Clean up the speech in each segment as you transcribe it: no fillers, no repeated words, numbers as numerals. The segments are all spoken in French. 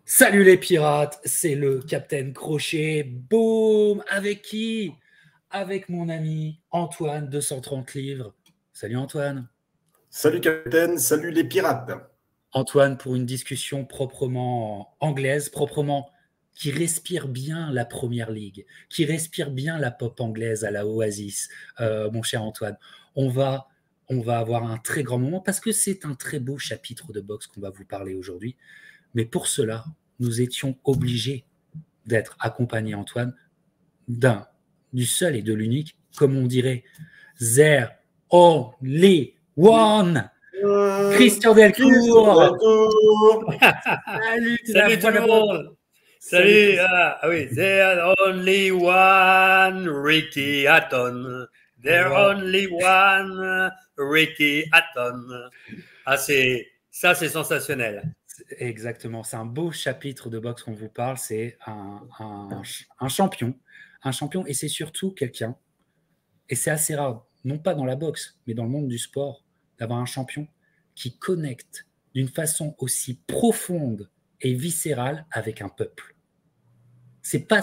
Salut les pirates, c'est le Capitaine Crochet. Boum! Avec qui? Avec mon ami Antoine, 230 livres. Salut Antoine. Salut Capitaine, salut les pirates. Antoine, pour une discussion proprement anglaise, proprement qui respire bien la Première Ligue, qui respire bien la pop anglaise à la Oasis, mon cher Antoine. On va avoir un très grand moment parce que c'est un très beau chapitre de boxe qu'on va vous parler aujourd'hui. Mais pour cela, nous étions obligés d'être accompagnés, Antoine, du seul et de l'unique, comme on dirait, there only one, Christian Delcourt. Salut, salut tout le monde. Salut. Oui, there's only one Ricky Hatton. There's only one Ricky Hatton. Ça, c'est sensationnel. Exactement, c'est un beau chapitre de boxe qu'on vous parle. C'est un champion, et c'est surtout quelqu'un, et c'est assez rare, non pas dans la boxe, mais dans le monde du sport, d'avoir un champion qui connecte d'une façon aussi profonde et viscérale avec un peuple. C'est pas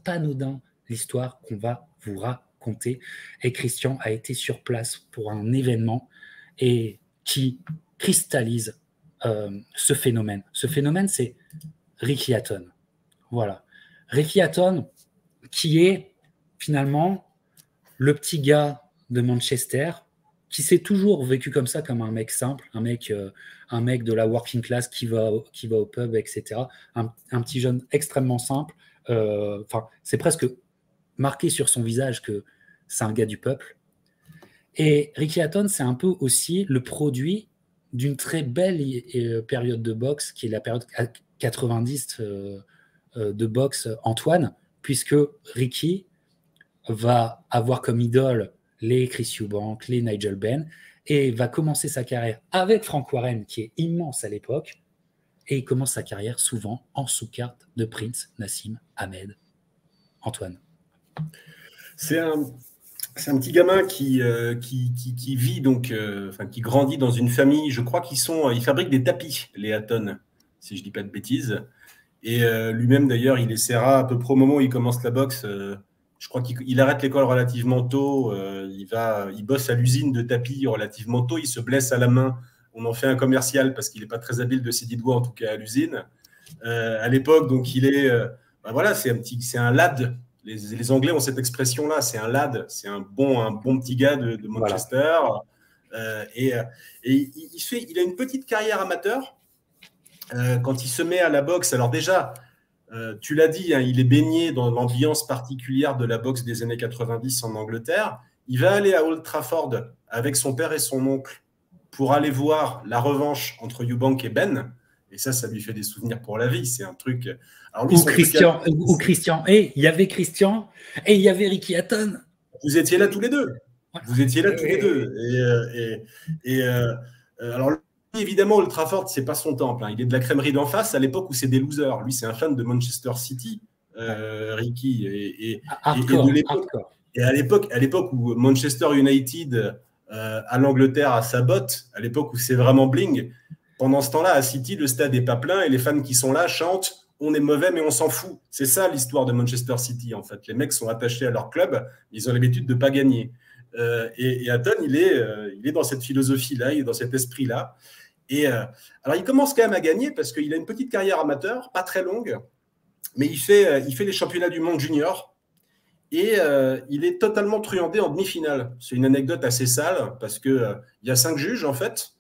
anodin l'histoire qu'on va vous raconter. Et Christian a été sur place pour un événement et qui cristallise ce phénomène. Ce phénomène, c'est Ricky Hatton. Voilà. Ricky Hatton, qui est finalement le petit gars de Manchester, qui s'est toujours vécu comme ça, comme un mec simple, un mec de la working class qui va au pub, etc. Un petit jeune extrêmement simple. C'est presque marqué sur son visage que c'est un gars du peuple. Et Ricky Hatton, c'est un peu aussi le produit d'une très belle période de boxe, qui est la période 90 de boxe Antoine, puisque Ricky va avoir comme idole les Chris Eubank, les Nigel Benn, et va commencer sa carrière avec Frank Warren, qui est immense à l'époque, et il commence sa carrière souvent en sous-carte de Prince Nassim Ahmed. Antoine. C'est un petit gamin qui vit donc, qui grandit dans une famille. Je crois ils fabriquent des tapis, les Hatton, si je dis pas de bêtises. Et lui-même d'ailleurs, il essaiera à peu près au moment où il commence la boxe. Je crois qu'il arrête l'école relativement tôt. Il bosse à l'usine de tapis relativement tôt. Il se blesse à la main. On en fait un commercial parce qu'il n'est pas très habile de ses 10 doigts, en tout cas à l'usine. À l'époque, donc il est, voilà, c'est un lad. Les Anglais ont cette expression-là, c'est un lad, c'est un bon petit gars de Manchester. Voilà. Et il a une petite carrière amateur. Quand il se met à la boxe, alors déjà, tu l'as dit, hein, il est baigné dans l'ambiance particulière de la boxe des années 90 en Angleterre. Il va aller à Old Trafford avec son père et son oncle pour aller voir la revanche entre Eubank et Benn. Et ça lui fait des souvenirs pour la vie. C'est un truc. Alors lui, Christian. Et il y avait Christian et il y avait Ricky Hatton. Vous étiez là tous les deux. Vous étiez là tous les deux. Alors, évidemment, Old Trafford, c'est pas son temple. Hein. Il est de la crèmerie d'en face à l'époque où c'est des losers. Lui, c'est un fan de Manchester City, Ricky. Et à l'époque où Manchester United à l'Angleterre à sa botte, à l'époque où c'est vraiment bling, pendant ce temps-là, à City, le stade n'est pas plein et les fans qui sont là chantent « On est mauvais, mais on s'en fout ». C'est ça l'histoire de Manchester City, en fait. Les mecs sont attachés à leur club, ils ont l'habitude de ne pas gagner. Et Hatton, il est dans cette philosophie-là, il est dans cet esprit-là. Et alors, il commence quand même à gagner parce qu'il a une petite carrière amateur, pas très longue, mais il fait les championnats du monde junior et il est totalement truandé en demi-finale. C'est une anecdote assez sale parce qu'il y a 5 juges, en fait.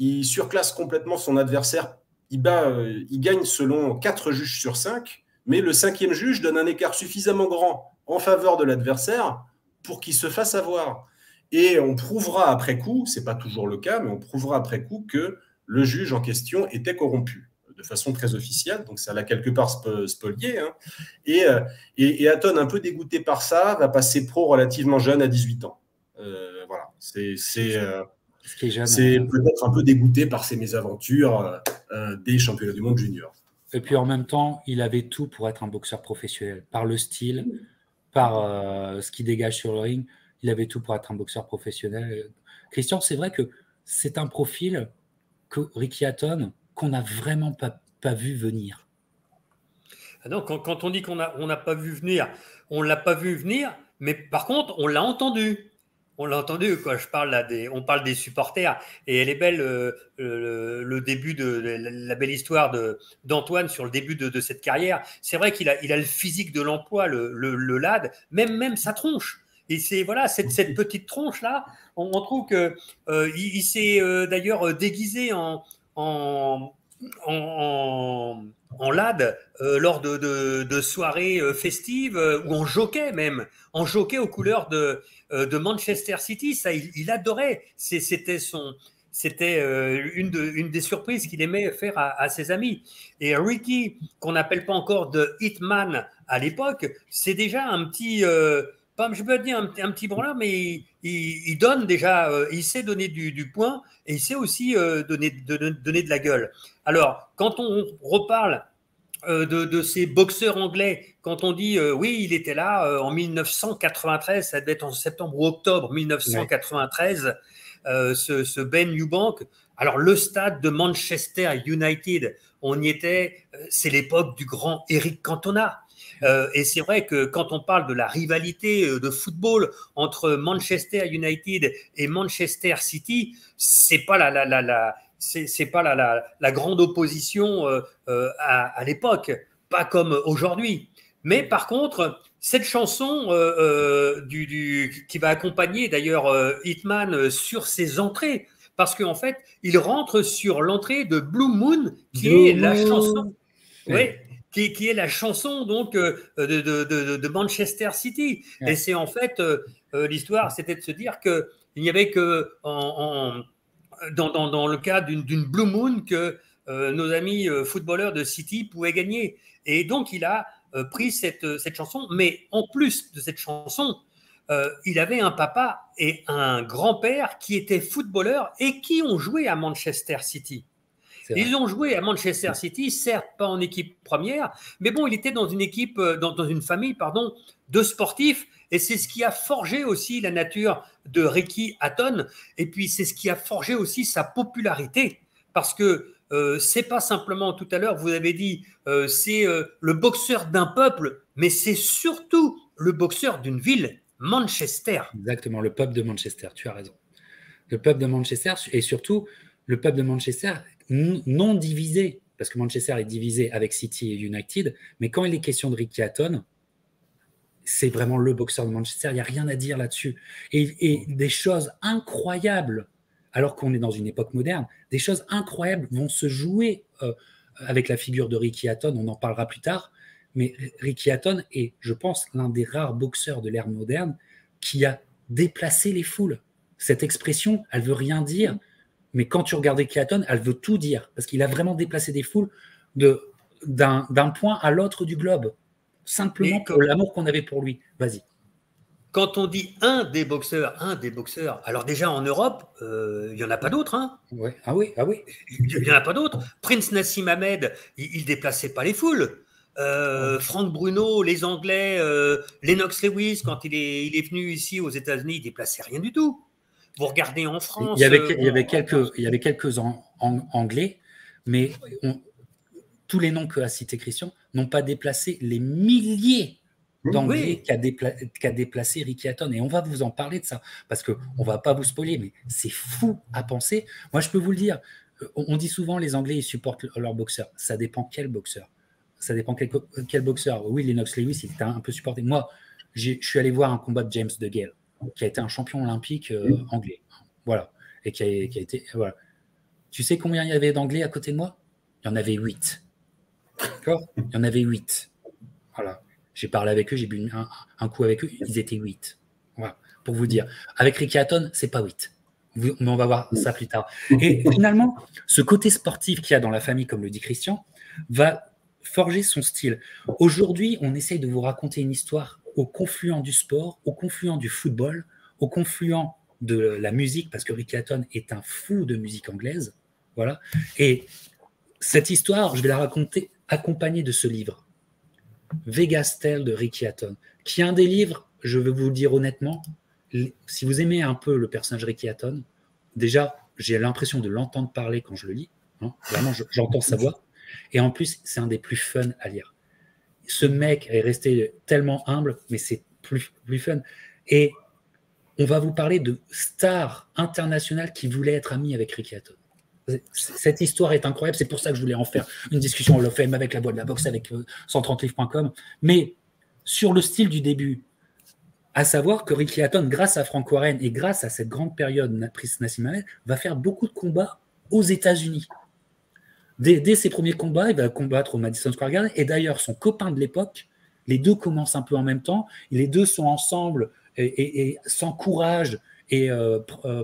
Il surclasse complètement son adversaire. Il gagne selon 4 juges sur 5, mais le 5e juge donne un écart suffisamment grand en faveur de l'adversaire pour qu'il se fasse avoir. Et on prouvera après coup, c'est pas toujours le cas, mais on prouvera après coup que le juge en question était corrompu de façon très officielle, donc ça l'a quelque part spolié. Hein. Et Hatton, un peu dégoûté par ça, va passer pro relativement jeune à 18 ans. Voilà, c'est peut-être un peu dégoûté par ses mésaventures des championnats du monde junior. Et puis en même temps, il avait tout pour être un boxeur professionnel. Par le style, par ce qu'il dégage sur le ring, il avait tout pour être un boxeur professionnel. Christian, c'est vrai que c'est un profil que Ricky Hatton, qu'on n'a vraiment pas pas vu venir. Non, quand on dit qu'on n'a pas vu venir, on ne l'a pas vu venir, mais par contre, on l'a entendu. On l'a entendu, quoi. On parle des supporters, et elle est belle, le début de la belle histoire d'Antoine sur le début de cette carrière. C'est vrai qu'il a le physique de l'emploi, le lad, même sa tronche. Et c'est voilà, cette petite tronche-là, on trouve que il s'est d'ailleurs déguisé en lad lors de soirées festives ou en jockey même, en jockey aux couleurs de Manchester City. Ça, il adorait. C'était une des surprises qu'il aimait faire à ses amis. Et Ricky, qu'on n'appelle pas encore de Hitman à l'époque, c'est déjà un petit, je peux dire un petit branleur, mais il donne déjà, il sait donner du point, et il sait aussi donner de la gueule. Alors, quand on reparle de ces boxeurs anglais, quand on dit oui, il était là en 1993, ça devait être en septembre ou octobre 1993, ce Ben Eubank. Alors, le stade de Manchester United, on y était, c'est l'époque du grand Eric Cantona. Et c'est vrai que quand on parle de la rivalité de football entre Manchester United et Manchester City, c'est pas la grande opposition à l'époque, pas comme aujourd'hui. Mais par contre, cette chanson qui va accompagner d'ailleurs Hitman sur ses entrées, parce qu'en fait, il rentre sur l'entrée de Blue Moon, qui est la chanson. Oui. Qui est la chanson donc de Manchester City. Ouais. Et c'est en fait l'histoire, c'était de se dire qu'il n'y avait que dans le cas d'une Blue Moon que nos amis footballeurs de City pouvaient gagner. Et donc il a pris cette chanson, mais en plus de cette chanson, il avait un papa et un grand-père qui étaient footballeurs et qui ont joué à Manchester City. Ils ont joué à Manchester City, certes pas en équipe première, mais bon, il était dans une équipe, dans une famille, pardon, de sportifs, et c'est ce qui a forgé aussi la nature de Ricky Hatton, et puis c'est ce qui a forgé aussi sa popularité, parce que c'est pas simplement, tout à l'heure, vous avez dit, c'est le boxeur d'un peuple, mais c'est surtout le boxeur d'une ville, Manchester. Exactement, le peuple de Manchester, tu as raison. Le peuple de Manchester, et surtout, le peuple de Manchester non divisé, parce que Manchester est divisé avec City et United, mais quand il est question de Ricky Hatton, c'est vraiment le boxeur de Manchester, il n'y a rien à dire là-dessus. Et des choses incroyables, alors qu'on est dans une époque moderne, des choses incroyables vont se jouer avec la figure de Ricky Hatton, on en parlera plus tard, mais Ricky Hatton est, je pense, l'un des rares boxeurs de l'ère moderne qui a déplacé les foules. Cette expression, elle ne veut rien dire, mais quand tu regardes Ricky Hatton, elle veut tout dire, parce qu'il a vraiment déplacé des foules d'un point à l'autre du globe, simplement pour l'amour qu'on avait pour lui. Vas-y. Quand on dit un des boxeurs, alors déjà en Europe, il n'y en a pas d'autres. Hein. Ouais. Ah oui. Il n'y en a pas d'autres. Prince Nassim Ahmed, il ne déplaçait pas les foules. Frank Bruno, les Anglais, Lennox Lewis, quand il est venu ici aux États-Unis, il ne déplaçait rien du tout. Vous regardez en France. Il y avait quelques Anglais, mais tous les noms que a cité Christian n'ont pas déplacé les milliers d'Anglais qu'a déplacé Ricky Hatton. Et on va vous en parler de ça, parce qu'on ne va pas vous spoiler, mais c'est fou à penser. Moi, je peux vous le dire, on dit souvent les Anglais, ils supportent leur boxeur. Ça dépend quel boxeur. Ça dépend quel boxeur. Oui, Lennox Lewis, il était un peu supporté. Moi, je suis allé voir un combat de James DeGale, qui a été un champion olympique anglais. Voilà. Et qui a été. Voilà. Tu sais combien il y avait d'Anglais à côté de moi? Il y en avait 8. D'accord? Il y en avait 8. Voilà. J'ai parlé avec eux, j'ai bu un coup avec eux, ils étaient 8. Voilà. Pour vous dire. Avec Ricky Hatton, c'est pas 8. Mais on va voir ça plus tard. Et finalement, ce côté sportif qu'il y a dans la famille, comme le dit Christian, va forger son style. Aujourd'hui, on essaye de vous raconter une histoire au confluent du sport, au confluent du football, au confluent de la musique, parce que Ricky Hatton est un fou de musique anglaise. Voilà. Et cette histoire, je vais la raconter accompagnée de ce livre, Vegas Tale de Ricky Hatton, qui est un des livres, je vais vous le dire honnêtement, si vous aimez un peu le personnage Ricky Hatton, déjà, j'ai l'impression de l'entendre parler quand je le lis. Hein, vraiment, j'entends sa voix. Et en plus, c'est un des plus fun à lire. Ce mec est resté tellement humble, mais c'est plus fun. Et on va vous parler de stars internationales qui voulaient être amies avec Ricky Hatton. Cette histoire est incroyable, c'est pour ça que je voulais en faire une discussion Hall of Fame avec la boîte de la boxe, avec 130livres.com. Mais sur le style du début, à savoir que Ricky Hatton, grâce à Frank Warren et grâce à cette grande période Nassim Hamed, va faire beaucoup de combats aux États-Unis. Dès ses premiers combats, il va combattre au Madison Square Garden. Et d'ailleurs, son copain de l'époque, les deux commencent un peu en même temps. Les deux sont ensemble et s'encouragent et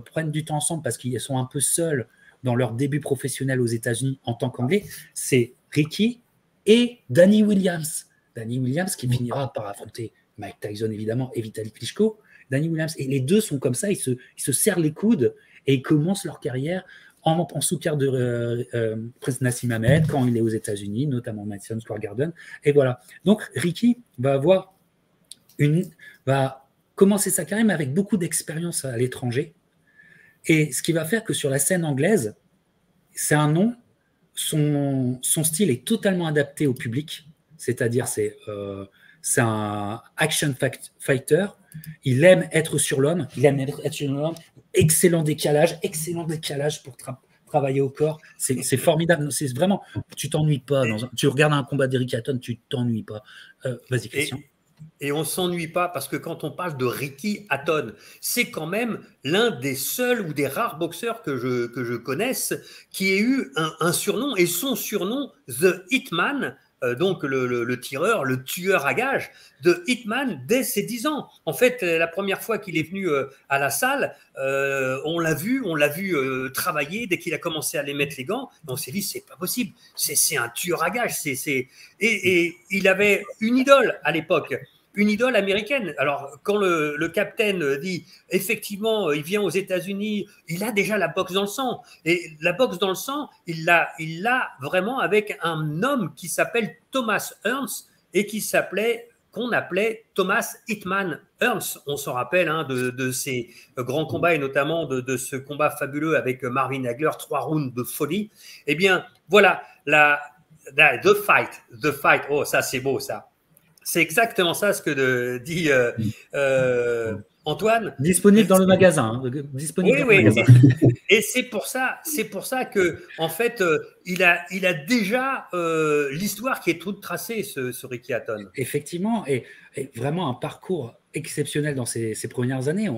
prennent du temps ensemble parce qu'ils sont un peu seuls dans leur début professionnel aux États-Unis en tant qu'anglais. C'est Ricky et Danny Williams. Danny Williams qui finira par affronter Mike Tyson évidemment et Vitaly Klitschko. Danny Williams. Et les deux sont comme ça, ils se serrent les coudes et ils commencent leur carrière en sous-carte de Nassim Hamed quand il est aux États-Unis, notamment Madison Square Garden. Et voilà. Donc Ricky va commencer sa carrière mais avec beaucoup d'expérience à l'étranger. Et ce qui va faire que sur la scène anglaise, c'est un nom, son style est totalement adapté au public, c'est-à-dire c'est un action fighter, il aime être sur l'homme, excellent décalage pour travailler au corps, c'est formidable, c'est vraiment, tu t'ennuies pas, tu regardes un combat d'Eric Hatton, tu t'ennuies pas. Vas-y Christian. Et on ne s'ennuie pas parce que quand on parle de Ricky Hatton, c'est quand même l'un des seuls ou des rares boxeurs que je connaisse qui ait eu un surnom, et son surnom, The Hitman, donc le tireur, le tueur à gages, de Hitman dès ses 10 ans. En fait, la première fois qu'il est venu à la salle, on l'a vu travailler dès qu'il a commencé à aller mettre les gants. On s'est dit, c'est pas possible, c'est un tueur à gages. Et il avait une idole à l'époque, une idole américaine. Alors, quand le capitaine dit, effectivement, il vient aux États-Unis, il a déjà la boxe dans le sang. Et la boxe dans le sang, il l'a vraiment avec un homme qui s'appelle Thomas Hearns et qu'on appelait Thomas Hitman Hearns. On s'en rappelle de ses grands combats et notamment de ce combat fabuleux avec Marvin Hagler, 3 rounds de folie. Eh bien, voilà, The Fight. Oh, ça, c'est beau, ça. C'est exactement ça ce que dit Antoine. Disponible dans le magasin. Disponible dans le magasin. Et c'est pour ça que en fait, il a déjà l'histoire qui est toute tracée, ce Ricky Hatton. Effectivement, et vraiment un parcours exceptionnel dans ses premières années.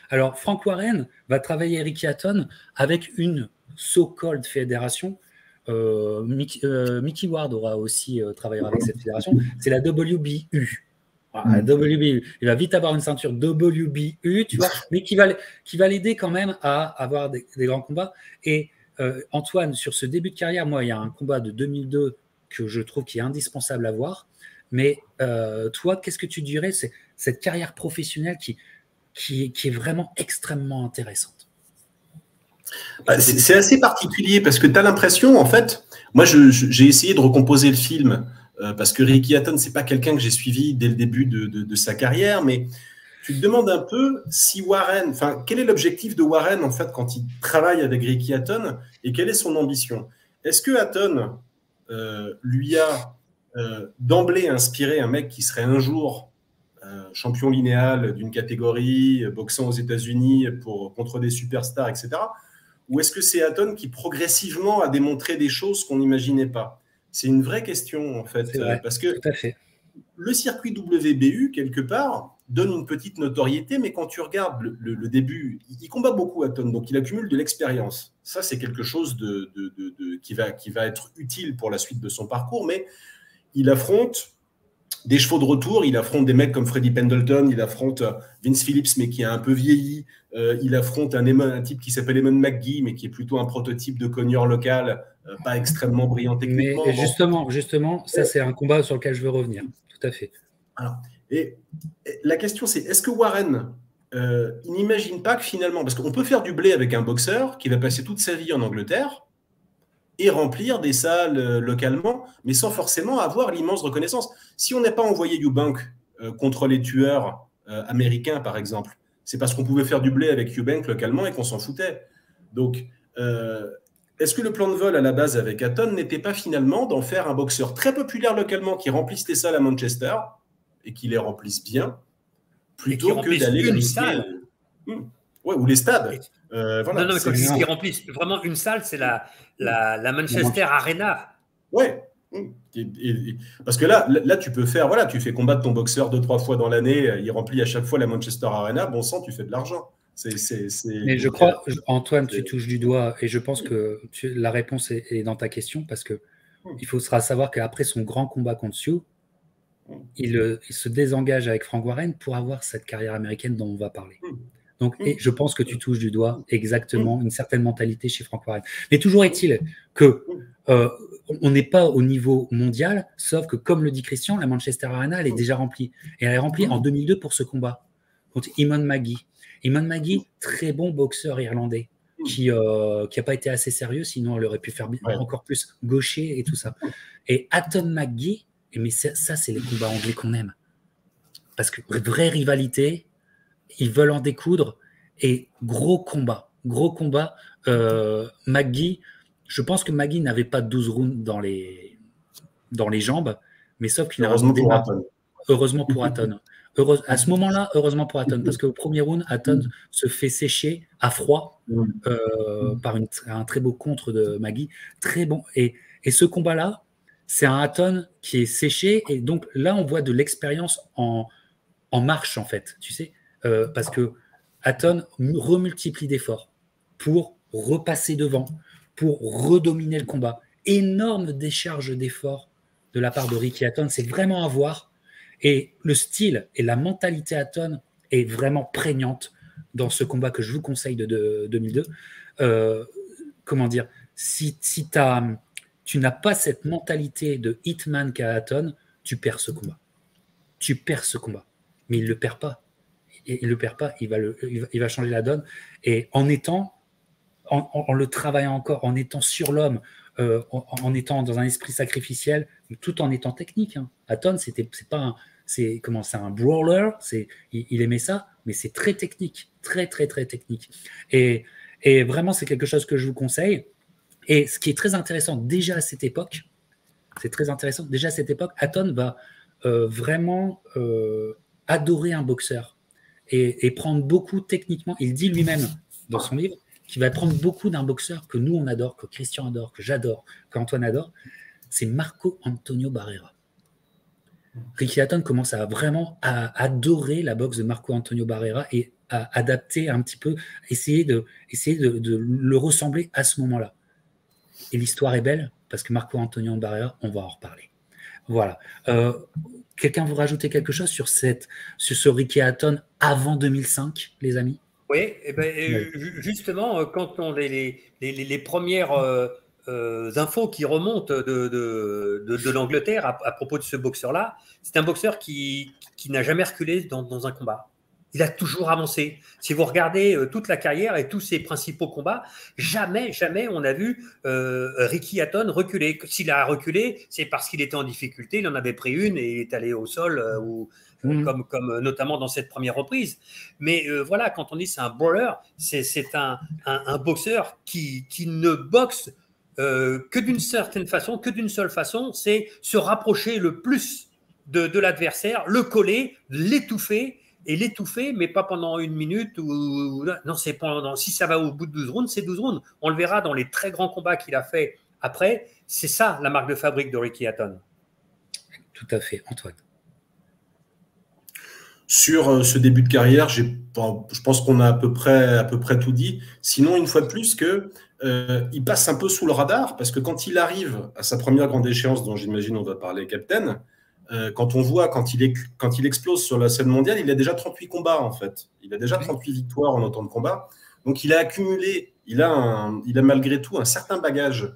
Alors, Frank Warren va travailler Ricky Hatton avec une so-called fédération. Mickey Ward aura aussi travaillé avec cette fédération, c'est la WBU. Voilà, la WBU. Il va vite avoir une ceinture WBU, tu vois, mais qui va l'aider quand même à avoir des grands combats. Et Antoine, sur ce début de carrière, moi, il y a un combat de 2002 que je trouve qui est indispensable à voir. Mais toi, qu'est-ce que tu dirais, c'est cette carrière professionnelle qui est vraiment extrêmement intéressante? C'est assez particulier parce que tu as l'impression, en fait, moi j'ai essayé de recomposer le film parce que Ricky Hatton, c'est pas quelqu'un que j'ai suivi dès le début de sa carrière, mais tu te demandes un peu si Warren, quel est l'objectif de Warren en fait quand il travaille avec Ricky Hatton et quelle est son ambition? Est-ce que Hatton lui a d'emblée inspiré un mec qui serait un jour champion linéal d'une catégorie, boxant aux États-Unis contre des superstars, etc. Ou est-ce que c'est Hatton qui progressivement a démontré des choses qu'on n'imaginait pas? C'est une vraie question en fait, parce que le circuit WBU quelque part donne une petite notoriété, mais quand tu regardes le début, il combat beaucoup Hatton, donc il accumule de l'expérience. Ça c'est quelque chose qui va être utile pour la suite de son parcours, mais il affronte des chevaux de retour, il affronte des mecs comme Freddie Pendleton, il affronte Vince Phillips, mais qui a un peu vieilli, il affronte un type qui s'appelle Eamon McGee, mais qui est plutôt un prototype de cogneur local, pas extrêmement brillant techniquement. Mais justement, ça c'est un combat sur lequel je veux revenir, tout à fait. Alors, et la question c'est, est-ce que Warren, il n'imagine pas que finalement, parce qu'on peut faire du blé avec un boxeur qui va passer toute sa vie en Angleterre, et remplir des salles localement, mais sans forcément avoir l'immense reconnaissance. Si on n'est pas envoyé Eubank contre les tueurs américains, par exemple, c'est parce qu'on pouvait faire du blé avec Eubank localement et qu'on s'en foutait. Donc, est-ce que le plan de vol à la base avec Hatton n'était pas finalement d'en faire un boxeur très populaire localement qui remplisse les salles à Manchester et qui les remplisse bien, plutôt que d'aller une salle ouais, ou les stades. Voilà, non, quand qui remplissent vraiment une salle, c'est la Manchester Arena. Ouais. Parce que là, tu peux faire, voilà, tu fais combattre ton boxeur 2-3 fois dans l'année, il remplit à chaque fois la Manchester Arena, bon sang, tu fais de l'argent. Mais je crois, Antoine, tu touches du doigt, et je pense que la réponse est dans ta question, parce que il faudra savoir qu'après son grand combat contre Sioux, il se désengage avec Frank Warren pour avoir cette carrière américaine dont on va parler. Donc, et je pense que tu touches du doigt exactement une certaine mentalité chez Frank Warren. Mais toujours est-il que on n'est pas au niveau mondial, sauf que, comme le dit Christian, la Manchester Arena, elle est déjà remplie. Et elle est remplie en 2002 pour ce combat contre Eamon Maggie. Eamon Maggie, très bon boxeur irlandais, qui n'a pas été assez sérieux, sinon elle aurait pu faire encore plus gaucher et tout ça. Et Hatton McGee, mais ça c'est les combats anglais qu'on aime. Parce que vraie rivalité, ils veulent en découdre, et gros combat. McGee, je pense que McGee n'avait pas 12 rounds dans les jambes, mais sauf qu'il a heureusement pour Hatton. À ce moment-là, heureusement pour Hatton, parce qu'au premier round, Hatton se fait sécher à froid par un très beau contre de Maggie. Très bon. Et ce combat-là, c'est un Hatton qui est séché. Et donc là, on voit de l'expérience en marche, en fait. Tu sais, parce que Hatton remultiplie d'efforts pour repasser devant, pour redominer le combat. Énorme décharge d'efforts de la part de Ricky Hatton. C'est vraiment à voir. Et le style et la mentalité Hatton est vraiment prégnante dans ce combat que je vous conseille de 2002. Comment dire, si tu n'as pas cette mentalité de hitman qu'a Hatton, tu perds ce combat. Mais il ne le perd pas. Il va changer la donne. Et en le travaillant encore, en étant sur l'homme, en étant dans un esprit sacrificiel, tout en étant technique. Hatton, c'est un brawler, il aimait ça, mais c'est très technique, très technique. Et vraiment, c'est quelque chose que je vous conseille. Et ce qui est très intéressant déjà à cette époque, Hatton va vraiment adorer un boxeur et prendre beaucoup techniquement. Il dit lui-même dans son livre qu'il va prendre beaucoup d'un boxeur que nous on adore, que Christian adore, que j'adore, qu'Antoine adore. C'est Marco Antonio Barrera. Ricky Hatton commence à vraiment adorer la boxe de Marco Antonio Barrera et à adapter un petit peu, essayer de le ressembler à ce moment-là. Et l'histoire est belle parce que Marco Antonio Barrera, on va en reparler. Voilà. Quelqu'un veut rajouter quelque chose sur ce Ricky Hatton avant 2005, les amis? Oui, justement, quand on les premières infos qui remontent de l'Angleterre à propos de ce boxeur-là, c'est un boxeur qui n'a jamais reculé dans un combat. Il a toujours avancé. Si vous regardez toute la carrière et tous ses principaux combats, jamais on a vu Ricky Hatton reculer. S'il a reculé, c'est parce qu'il était en difficulté, il en avait pris une et il est allé au sol, comme notamment dans cette première reprise. Mais voilà, quand on dit c'est un brawler, c'est un boxeur qui ne boxe que d'une certaine façon, que d'une seule façon, c'est se rapprocher le plus de l'adversaire, le coller, l'étouffer, mais pas pendant 1 minute. Non, c'est pendant, si ça va au bout de 12 rounds, c'est 12 rounds. On le verra dans les très grands combats qu'il a fait après. C'est ça la marque de fabrique de Ricky Hatton. Tout à fait, Antoine. Sur ce début de carrière, je pense qu'on a à peu près tout dit. Sinon, une fois de plus, il passe un peu sous le radar, parce que quand il arrive à sa première grande échéance, dont j'imagine on va parler, Captain, quand on voit, quand il explose sur la scène mondiale, il a déjà 38 combats, en fait. Il a déjà 38 victoires en autant de combats. Donc, il a accumulé, il a malgré tout un certain bagage.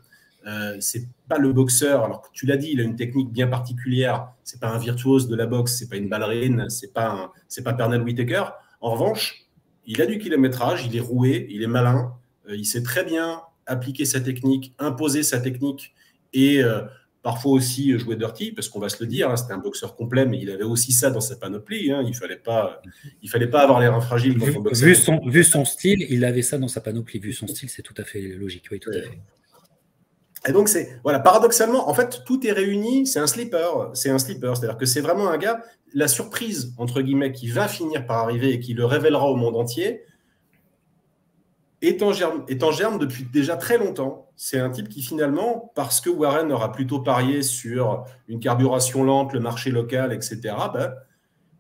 C'est pas le boxeur, alors que tu l'as dit, il a une technique bien particulière. C'est pas un virtuose de la boxe, c'est pas une ballerine, c'est pas Pernell Whitaker. En revanche, il a du kilométrage, il est roué, il est malin, il sait très bien appliquer sa technique, imposer sa technique et parfois aussi jouer dirty, parce qu'on va se le dire, c'était un boxeur complet, mais il avait aussi ça dans sa panoplie. Il fallait pas avoir les reins fragiles quand on boxait. Vu son style, il avait ça dans sa panoplie. Vu son style, c'est tout à fait logique. Oui, tout à fait. Et donc, voilà, paradoxalement, en fait, tout est réuni, c'est un sleeper. C'est-à-dire que c'est vraiment un gars, la surprise, entre guillemets, qui va finir par arriver et qui le révélera au monde entier, est en germe depuis déjà très longtemps. C'est un type qui, finalement, parce que Warren aura plutôt parié sur une carburation lente, le marché local, etc.,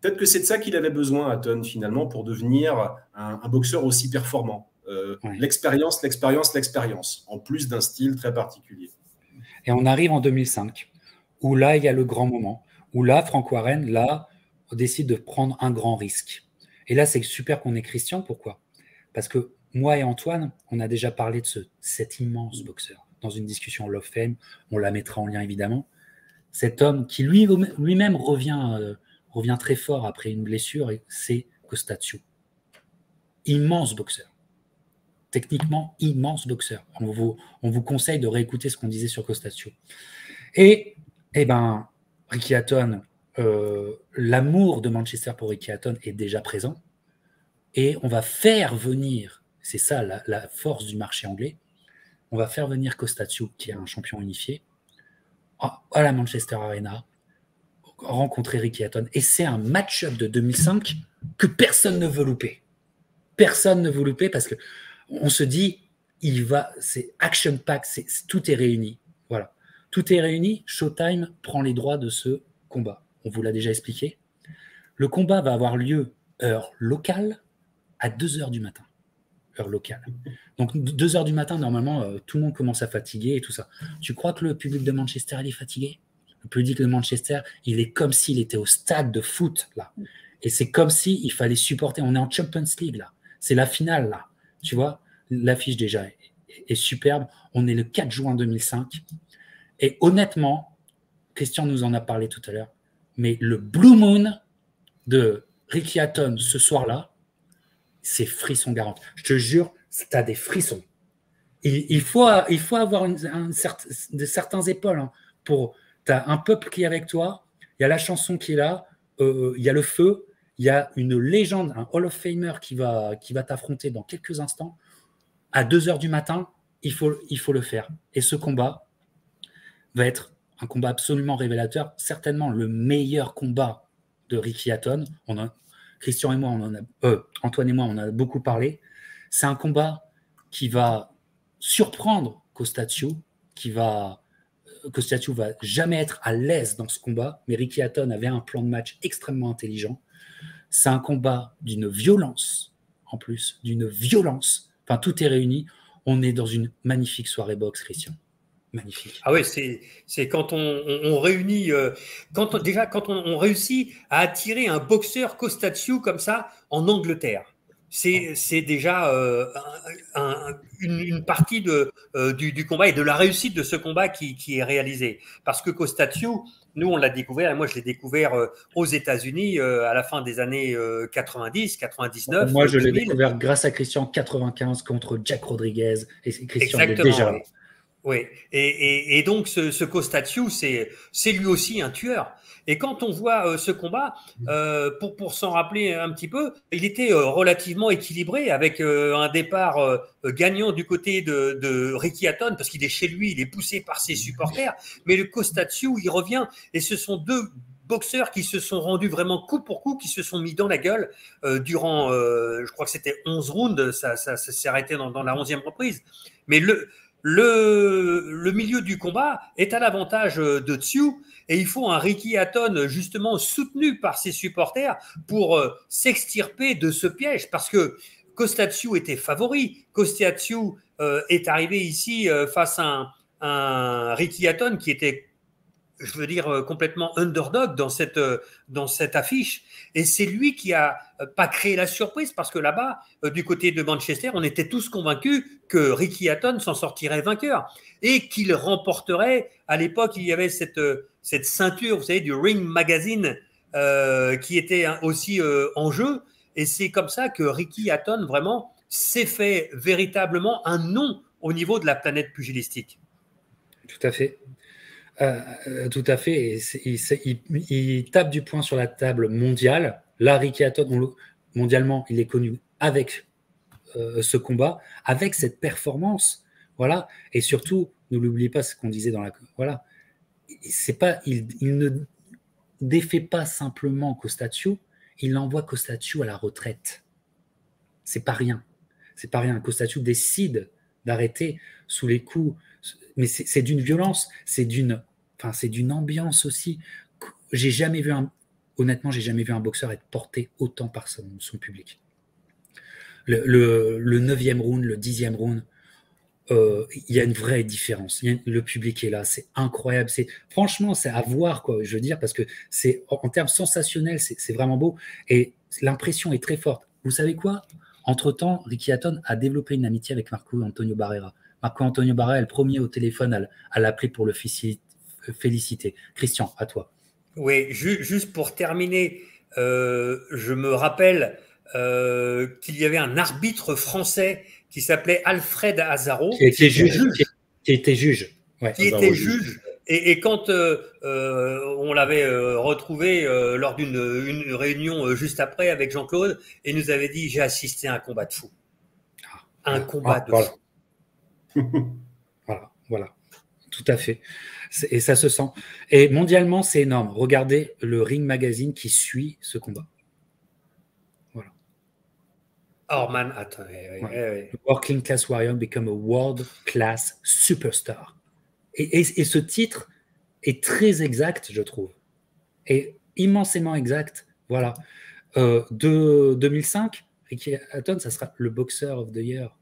peut-être que c'est de ça qu'il avait besoin, Hatton, finalement, pour devenir un boxeur aussi performant. Ouais. L'expérience, en plus d'un style très particulier. Et on arrive en 2005, où là, il y a le grand moment, où là, Frank Warren, là, on décide de prendre un grand risque. Et là, c'est super qu'on ait Christian. Pourquoi? Parce que moi et Antoine, on a déjà parlé de cet immense boxeur dans une discussion Hall of Fame. On la mettra en lien, évidemment. Cet homme qui lui-même revient très fort après une blessure, c'est Costa immense boxeur. Techniquement, immense boxeur. On vous conseille de réécouter ce qu'on disait sur Costa. Et Ricky Hatton, l'amour de Manchester pour Ricky Hatton est déjà présent. Et on va faire venir, c'est ça la force du marché anglais, on va faire venir Costa, qui est un champion unifié, à la Manchester Arena, rencontrer Ricky Hatton. Et c'est un match-up de 2005 que personne ne veut louper. Personne ne veut louper parce que on se dit, c'est action pack, tout est réuni. Voilà. Tout est réuni. Showtime prend les droits de ce combat. On vous l'a déjà expliqué. Le combat va avoir lieu heure locale à 2h du matin. Heure locale. Donc 2h du matin, normalement, tout le monde commence à fatiguer et tout ça. Tu crois que le public de Manchester, il est fatigué? Le public de Manchester, il est comme s'il était au stade de foot, là. Et c'est comme s'il fallait supporter. On est en Champions League, là. C'est la finale, là. Tu vois, l'affiche déjà est superbe. On est le 4 juin 2005. Et honnêtement, Christian nous en a parlé tout à l'heure, mais le Blue Moon de Ricky Hatton ce soir-là, c'est frisson garanti. Je te jure, tu as des frissons. Il faut avoir certains épaules. Hein, tu as un peuple qui est avec toi, il y a la chanson qui est là, il y a le feu, il y a une légende, un Hall of Famer qui va t'affronter dans quelques instants. À 2h du matin, il faut le faire. Et ce combat va être un combat absolument révélateur, certainement le meilleur combat de Ricky Hatton. Christian et moi, Antoine et moi, on en a beaucoup parlé. C'est un combat qui va surprendre Costa. Costa va jamais être à l'aise dans ce combat, mais Ricky Hatton avait un plan de match extrêmement intelligent. C'est un combat d'une violence, en plus, d'une violence. Enfin, tout est réuni. On est dans une magnifique soirée boxe, Christian. Magnifique. Ah oui, c'est quand on réunit, quand on réussit à attirer un boxeur Costa comme ça en Angleterre. C'est déjà une partie du combat et de la réussite de ce combat qui est réalisé. Parce que Costa, nous, on l'a découvert, et moi, je l'ai découvert aux États-Unis à la fin des années 90, 99. Moi, je l'ai découvert grâce à Christian 95 contre Jack Rodriguez. Et Christian est déjà là. Oui, et donc ce Costa, c'est lui aussi un tueur. Et quand on voit ce combat, pour s'en rappeler un petit peu, il était relativement équilibré avec un départ gagnant du côté de Ricky Hatton, parce qu'il est chez lui, il est poussé par ses supporters. Mais le Costa, il revient, et ce sont deux boxeurs qui se sont rendus vraiment coup pour coup, qui se sont mis dans la gueule durant, je crois que c'était 11 rounds, ça s'est arrêté dans la 11e reprise. Mais le milieu du combat est à l'avantage de Tsu, et il faut un Ricky Hatton justement soutenu par ses supporters pour s'extirper de ce piège, parce que Costa était favori. Costa est arrivé ici face à un Ricky Hatton qui était, je veux dire, complètement underdog dans cette affiche. Et c'est lui qui a pas créé la surprise, parce que là-bas, du côté de Manchester, on était tous convaincus que Ricky Hatton s'en sortirait vainqueur et qu'il remporterait. À l'époque, il y avait cette ceinture, vous savez, du Ring Magazine qui était aussi en jeu. Et c'est comme ça que Ricky Hatton, vraiment, s'est fait véritablement un nom au niveau de la planète pugilistique. Tout à fait. Tout à fait. Il tape du poing sur la table mondiale. Là, Ricky Hatton, mondialement, il est connu avec ce combat, avec cette performance. Voilà. Et surtout, Ne l'oubliez pas, ce qu'on disait dans la... Voilà. C'est pas, il ne défait pas simplement Costa-Tchou, il envoie Costa-Tchou à la retraite. C'est pas rien. C'est pas rien. Costa-Tchou décide d'arrêter sous les coups. Mais c'est d'une violence, c'est d'une ambiance aussi. Honnêtement, j'ai jamais vu un boxeur être porté autant par son public. Le 9e round, le 10e round, il y a une vraie différence. Le public est là, c'est incroyable. Franchement, c'est à voir, quoi, je veux dire, parce que en termes sensationnels, c'est vraiment beau. Et l'impression est très forte. Vous savez quoi? Entre-temps, Ricky Hatton a développé une amitié avec Marco Antonio Barrera. Marco Antonio Barrera est le premier au téléphone à l'appeler pour le féliciter. Christian, à toi. Oui, juste pour terminer, je me rappelle qu'il y avait un arbitre français qui s'appelait Alfred Azaro. Qui était juge. Ouais. Qui était juge. Et quand on l'avait retrouvé lors d'une réunion juste après avec Jean-Claude, et nous avait dit, j'ai assisté à un combat de fou. Un combat de fou. Voilà. Tout à fait. Et ça se sent. Et mondialement, c'est énorme. Regardez le Ring Magazine qui suit ce combat. Voilà. Orman Hatton. Ouais. Working Class Warrior become a world class superstar. Et ce titre est très exact, je trouve. Et immensément exact. Voilà. De 2005, Ricky Hatton, ça sera le Boxer of the Year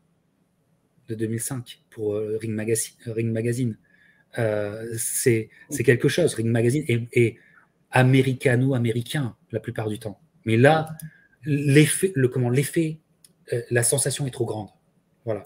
de 2005 pour Ring Magazine. C'est quelque chose. Ring Magazine est américano-américain la plupart du temps. Mais là, l'effet, la sensation est trop grande. Voilà.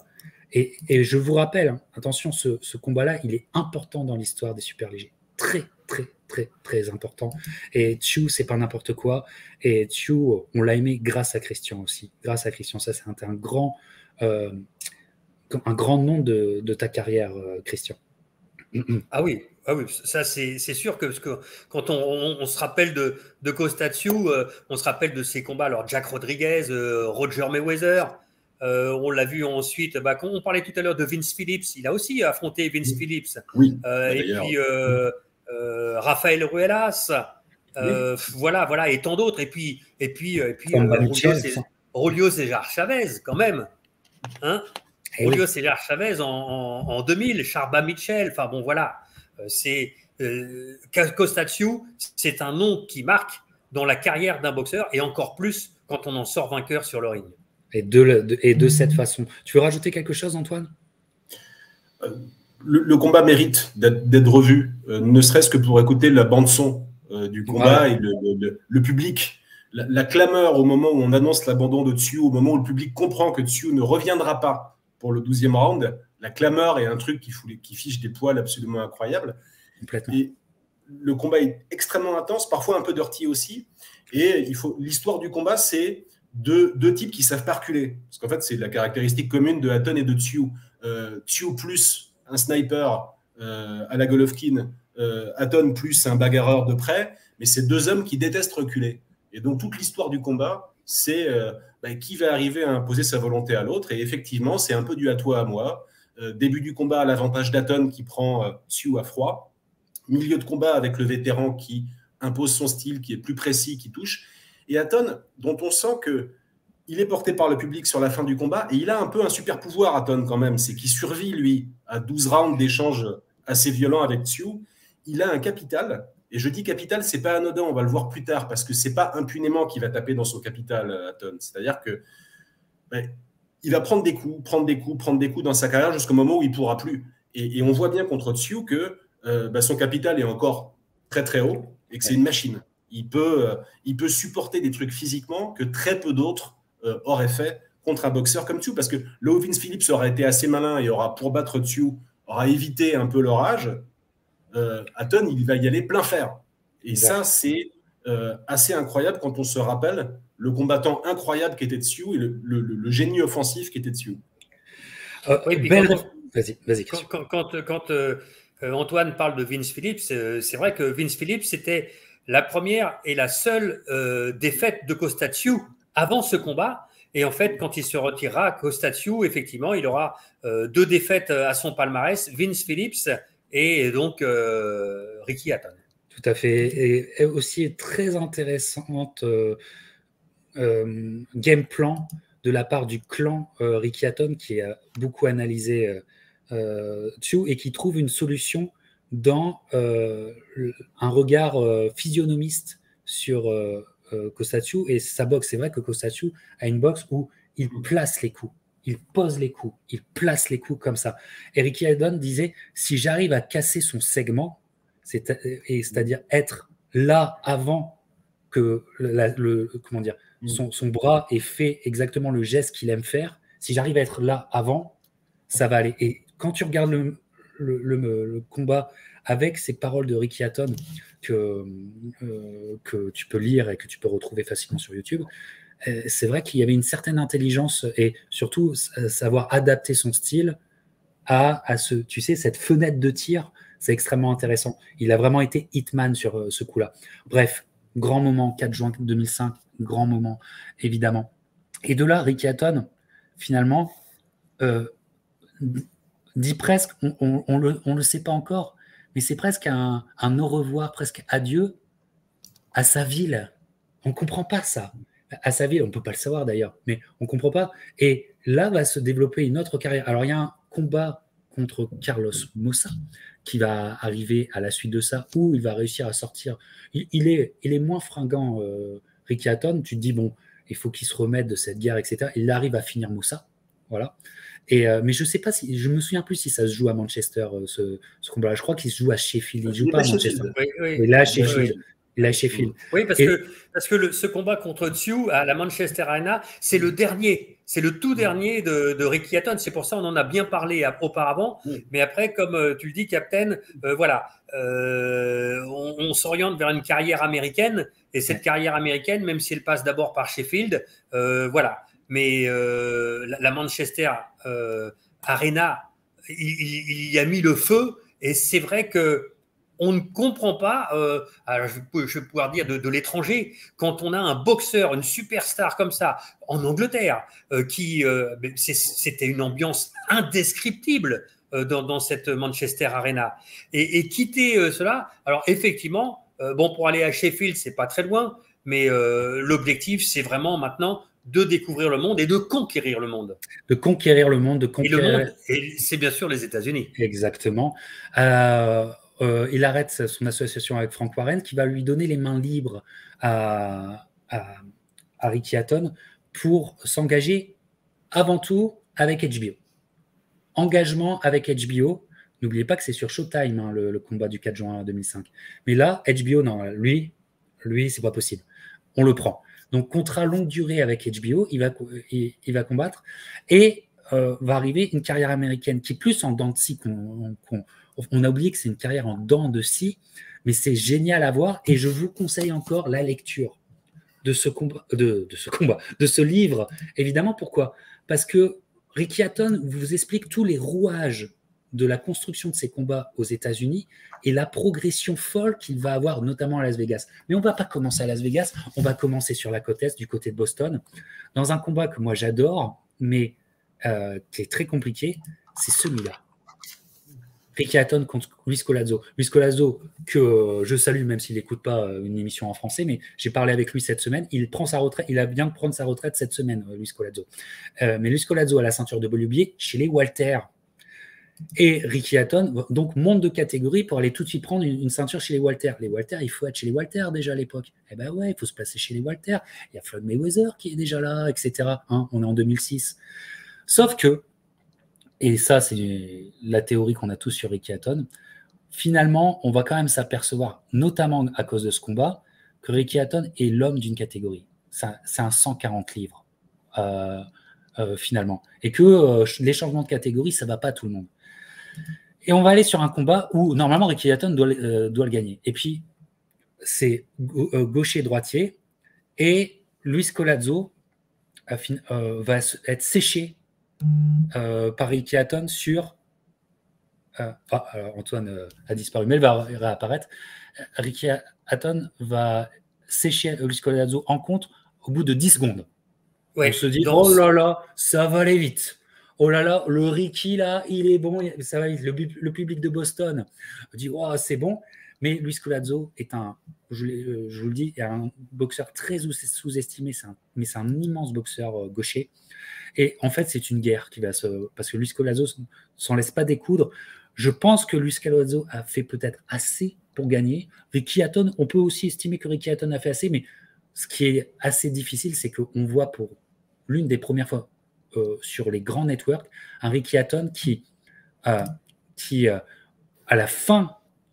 Et je vous rappelle, attention, ce combat-là, il est important dans l'histoire des super légers. Très, très, très, très important. Et Tchou, c'est pas n'importe quoi. Et Tchou, on l'a aimé grâce à Christian aussi. Grâce à Christian, ça, c'est un grand nom de ta carrière, Christian. Ah oui, ça c'est sûr que quand on se rappelle de Costa-Tchou, on se rappelle de ses combats. Alors Jack Rodriguez, Roger Mayweather, on l'a vu ensuite. Quand on parlait tout à l'heure de Vince Phillips, il a aussi affronté Vince Phillips. Oui. Et puis Rafael Ruelas, voilà, et tant d'autres. Et puis Julio César Chavez quand même, hein. Julio César Chavez en 2000, Sharba Mitchell, enfin bon voilà, Costa-Tchou, c'est un nom qui marque dans la carrière d'un boxeur et encore plus quand on en sort vainqueur sur le ring. Et de cette façon. Tu veux rajouter quelque chose, Antoine? Le combat mérite d'être revu, ne serait-ce que pour écouter la bande-son du combat et le public. La clameur au moment où on annonce l'abandon de Tchou, au moment où le public comprend que Tchou ne reviendra pas pour le 12e round, la clameur est un truc qui fiche des poils absolument incroyables. Et le combat est extrêmement intense, parfois un peu dirty aussi. Et l'histoire du combat, c'est deux types qui savent pas reculer. Parce qu'en fait, c'est la caractéristique commune de Hatton et de Tchou. Tchou plus un sniper à la Golovkin, Hatton plus un bagarreur de près, mais c'est deux hommes qui détestent reculer. Et donc, toute l'histoire du combat, c'est qui va arriver à imposer sa volonté à l'autre. Et effectivement, c'est un peu du à toi, à moi. Début du combat, à l'avantage d'Hatton qui prend Tchou à froid. Milieu de combat avec le vétéran qui impose son style, qui est plus précis, qui touche. Et Hatton, dont on sent qu'il est porté par le public sur la fin du combat, et il a un peu un super pouvoir, Hatton, quand même. C'est qu'il survit, lui, à 12 rounds d'échanges assez violents avec Tchou. Il a un capital. Et je dis capital, c'est pas anodin, on va le voir plus tard, parce que c'est pas impunément qu'il va taper dans son capital, Hatton. C'est-à-dire que il va prendre des coups dans sa carrière jusqu'au moment où il pourra plus. Et on voit bien contre Tchou que son capital est encore très très haut et que c'est une machine. Il peut supporter des trucs physiquement que très peu d'autres auraient fait contre un boxeur comme Tchou, parce que là où Vince Phillips aurait été assez malin et aura, pour battre Tchou, aura évité un peu l'orage, Hatton, il va y aller plein fer. Et ça, c'est assez incroyable quand on se rappelle le combattant incroyable qu'était Tchou et le génie offensif qu'était Tchou. Vas-y. Quand Antoine parle de Vince Phillips, c'est vrai que Vince Phillips, c'était la première et la seule défaite de Costa-Tchou avant ce combat. Et en fait, quand il se retirera, Costathiou, effectivement, il aura 2 défaites à son palmarès, Vince Phillips et donc Ricky Hatton. Tout à fait. Et aussi très intéressante game plan de la part du clan Ricky Hatton qui a beaucoup analysé Tsu et qui trouve une solution dans un regard physionomiste sur Costathiou et sa boxe. C'est vrai que Costathiou a une boxe où il place les coups, il pose les coups, il place les coups comme ça. Et Ricky Hatton disait, si j'arrive à casser son segment, c'est-à-dire être là avant que comment dire, son bras ait fait exactement le geste qu'il aime faire, si j'arrive à être là avant, ça va aller. Et quand tu regardes le combat avec ces paroles de Ricky Hatton que tu peux lire et que tu peux retrouver facilement sur YouTube, c'est vrai qu'il y avait une certaine intelligence et surtout savoir adapter son style à tu sais, cette fenêtre de tir. C'est extrêmement intéressant. Il a vraiment été hitman sur ce coup-là. Bref, grand moment, 4 juin 2005, grand moment, évidemment. Et de là, Ricky Hatton, finalement, dit presque, on le sait pas encore, mais c'est presque un au revoir, presque adieu à sa ville. On comprend pas ça. À sa ville, on peut pas le savoir d'ailleurs, mais on comprend pas. Et là va se développer une autre carrière. Alors il y a un combat contre Carlos Mossa qui va arriver à la suite de ça, où il va réussir à sortir. Il est moins fringant, Ricky Hatton. Tu te dis, bon, il faut qu'il se remette de cette guerre, etc. Il arrive à finir Mossa. Voilà. Mais je sais pas si, je me souviens plus si ça se joue à Manchester, ce combat-là. Je crois qu'il se joue à Sheffield. Il joue pas à Manchester. Oui. Là, Sheffield. Là, Sheffield. Oui, parce que ce combat contre Tsu à la Manchester Arena, c'est le dernier, c'est le tout dernier de Ricky Hatton. C'est pour ça qu'on en a bien parlé auparavant. Mais après, comme tu le dis, Captain, voilà, on s'oriente vers une carrière américaine. Et cette carrière américaine, même si elle passe d'abord par Sheffield, voilà. Mais la Manchester Arena, il y a mis le feu. Et c'est vrai que on ne comprend pas, alors je vais pouvoir dire de l'étranger, quand on a un boxeur, une superstar comme ça, en Angleterre, c'était une ambiance indescriptible dans cette Manchester Arena. Et quitter cela, alors effectivement, bon, pour aller à Sheffield, c'est pas très loin, mais l'objectif, c'est vraiment maintenant de découvrir le monde et de conquérir le monde. De conquérir le monde, de conquérir... Et le monde, et c'est bien sûr les États-Unis. Exactement. Il arrête son association avec Frank Warren qui va lui donner les mains libres à Ricky Hatton pour s'engager avant tout avec HBO. Engagement avec HBO. N'oubliez pas que c'est sur Showtime, hein, le combat du 4 juin 2005. Mais là, HBO, non, lui c'est pas possible. On le prend. Donc, contrat longue durée avec HBO, il va combattre et va arriver une carrière américaine qui est plus en dents de scie on a oublié que c'est une carrière en dents de scie, mais c'est génial à voir et je vous conseille encore la lecture de ce livre. Évidemment, pourquoi ? Parce que Ricky Hatton vous explique tous les rouages de la construction de ces combats aux États-Unis et la progression folle qu'il va avoir, notamment à Las Vegas. Mais on ne va pas commencer à Las Vegas, on va commencer sur la côte est, du côté de Boston, dans un combat que moi j'adore, mais qui est très compliqué, c'est celui-là. Ricky Hatton contre Luis Collazo. Luis Collazo, que je salue, même s'il n'écoute pas une émission en français, mais j'ai parlé avec lui cette semaine. Il prend sa retraite, il vient de prendre sa retraite cette semaine, Luis Collazo. Mais Luis Collazo a la ceinture de WBA chez les Walter. Et Ricky Hatton, donc, monte de catégorie pour aller tout de suite prendre une ceinture chez les Walter. Les Walter, il faut être chez les Walter déjà à l'époque. Eh ben ouais, il faut se placer chez les Walter. Il y a Floyd Mayweather qui est déjà là, etc. Hein, on est en 2006. Sauf que, et ça, c'est la théorie qu'on a tous sur Ricky Hatton, finalement, on va quand même s'apercevoir, notamment à cause de ce combat, que Ricky Hatton est l'homme d'une catégorie. C'est un 140 livres, finalement. Et que les changements de catégorie, ça ne va pas à tout le monde. Et on va aller sur un combat où, normalement, Ricky Hatton doit le gagner. Et puis, c'est gaucher-droitier. Et Luis Collazo va être séché par Ricky Hatton sur... alors Antoine a disparu, mais elle va réapparaître. Ricky Hatton va sécher Luis Collazo en contre au bout de 10 secondes. On se dit, oh là là, ça va aller vite. Oh là là, le Ricky, là, il est bon, ça va vite. Le public de Boston dit, oh, c'est bon. Mais Luis Collazo est je vous le dis, un boxeur très sous-estimé, mais c'est un immense boxeur gaucher. Et en fait, c'est une guerre qui va parce que Luis Collazo s'en laisse pas découdre. Je pense que Luis Collazo a fait peut-être assez pour gagner. Ricky Hatton, on peut aussi estimer que Ricky Hatton a fait assez, mais ce qui est assez difficile, c'est qu'on voit pour l'une des premières fois sur les grands networks, un Ricky Hatton qui à la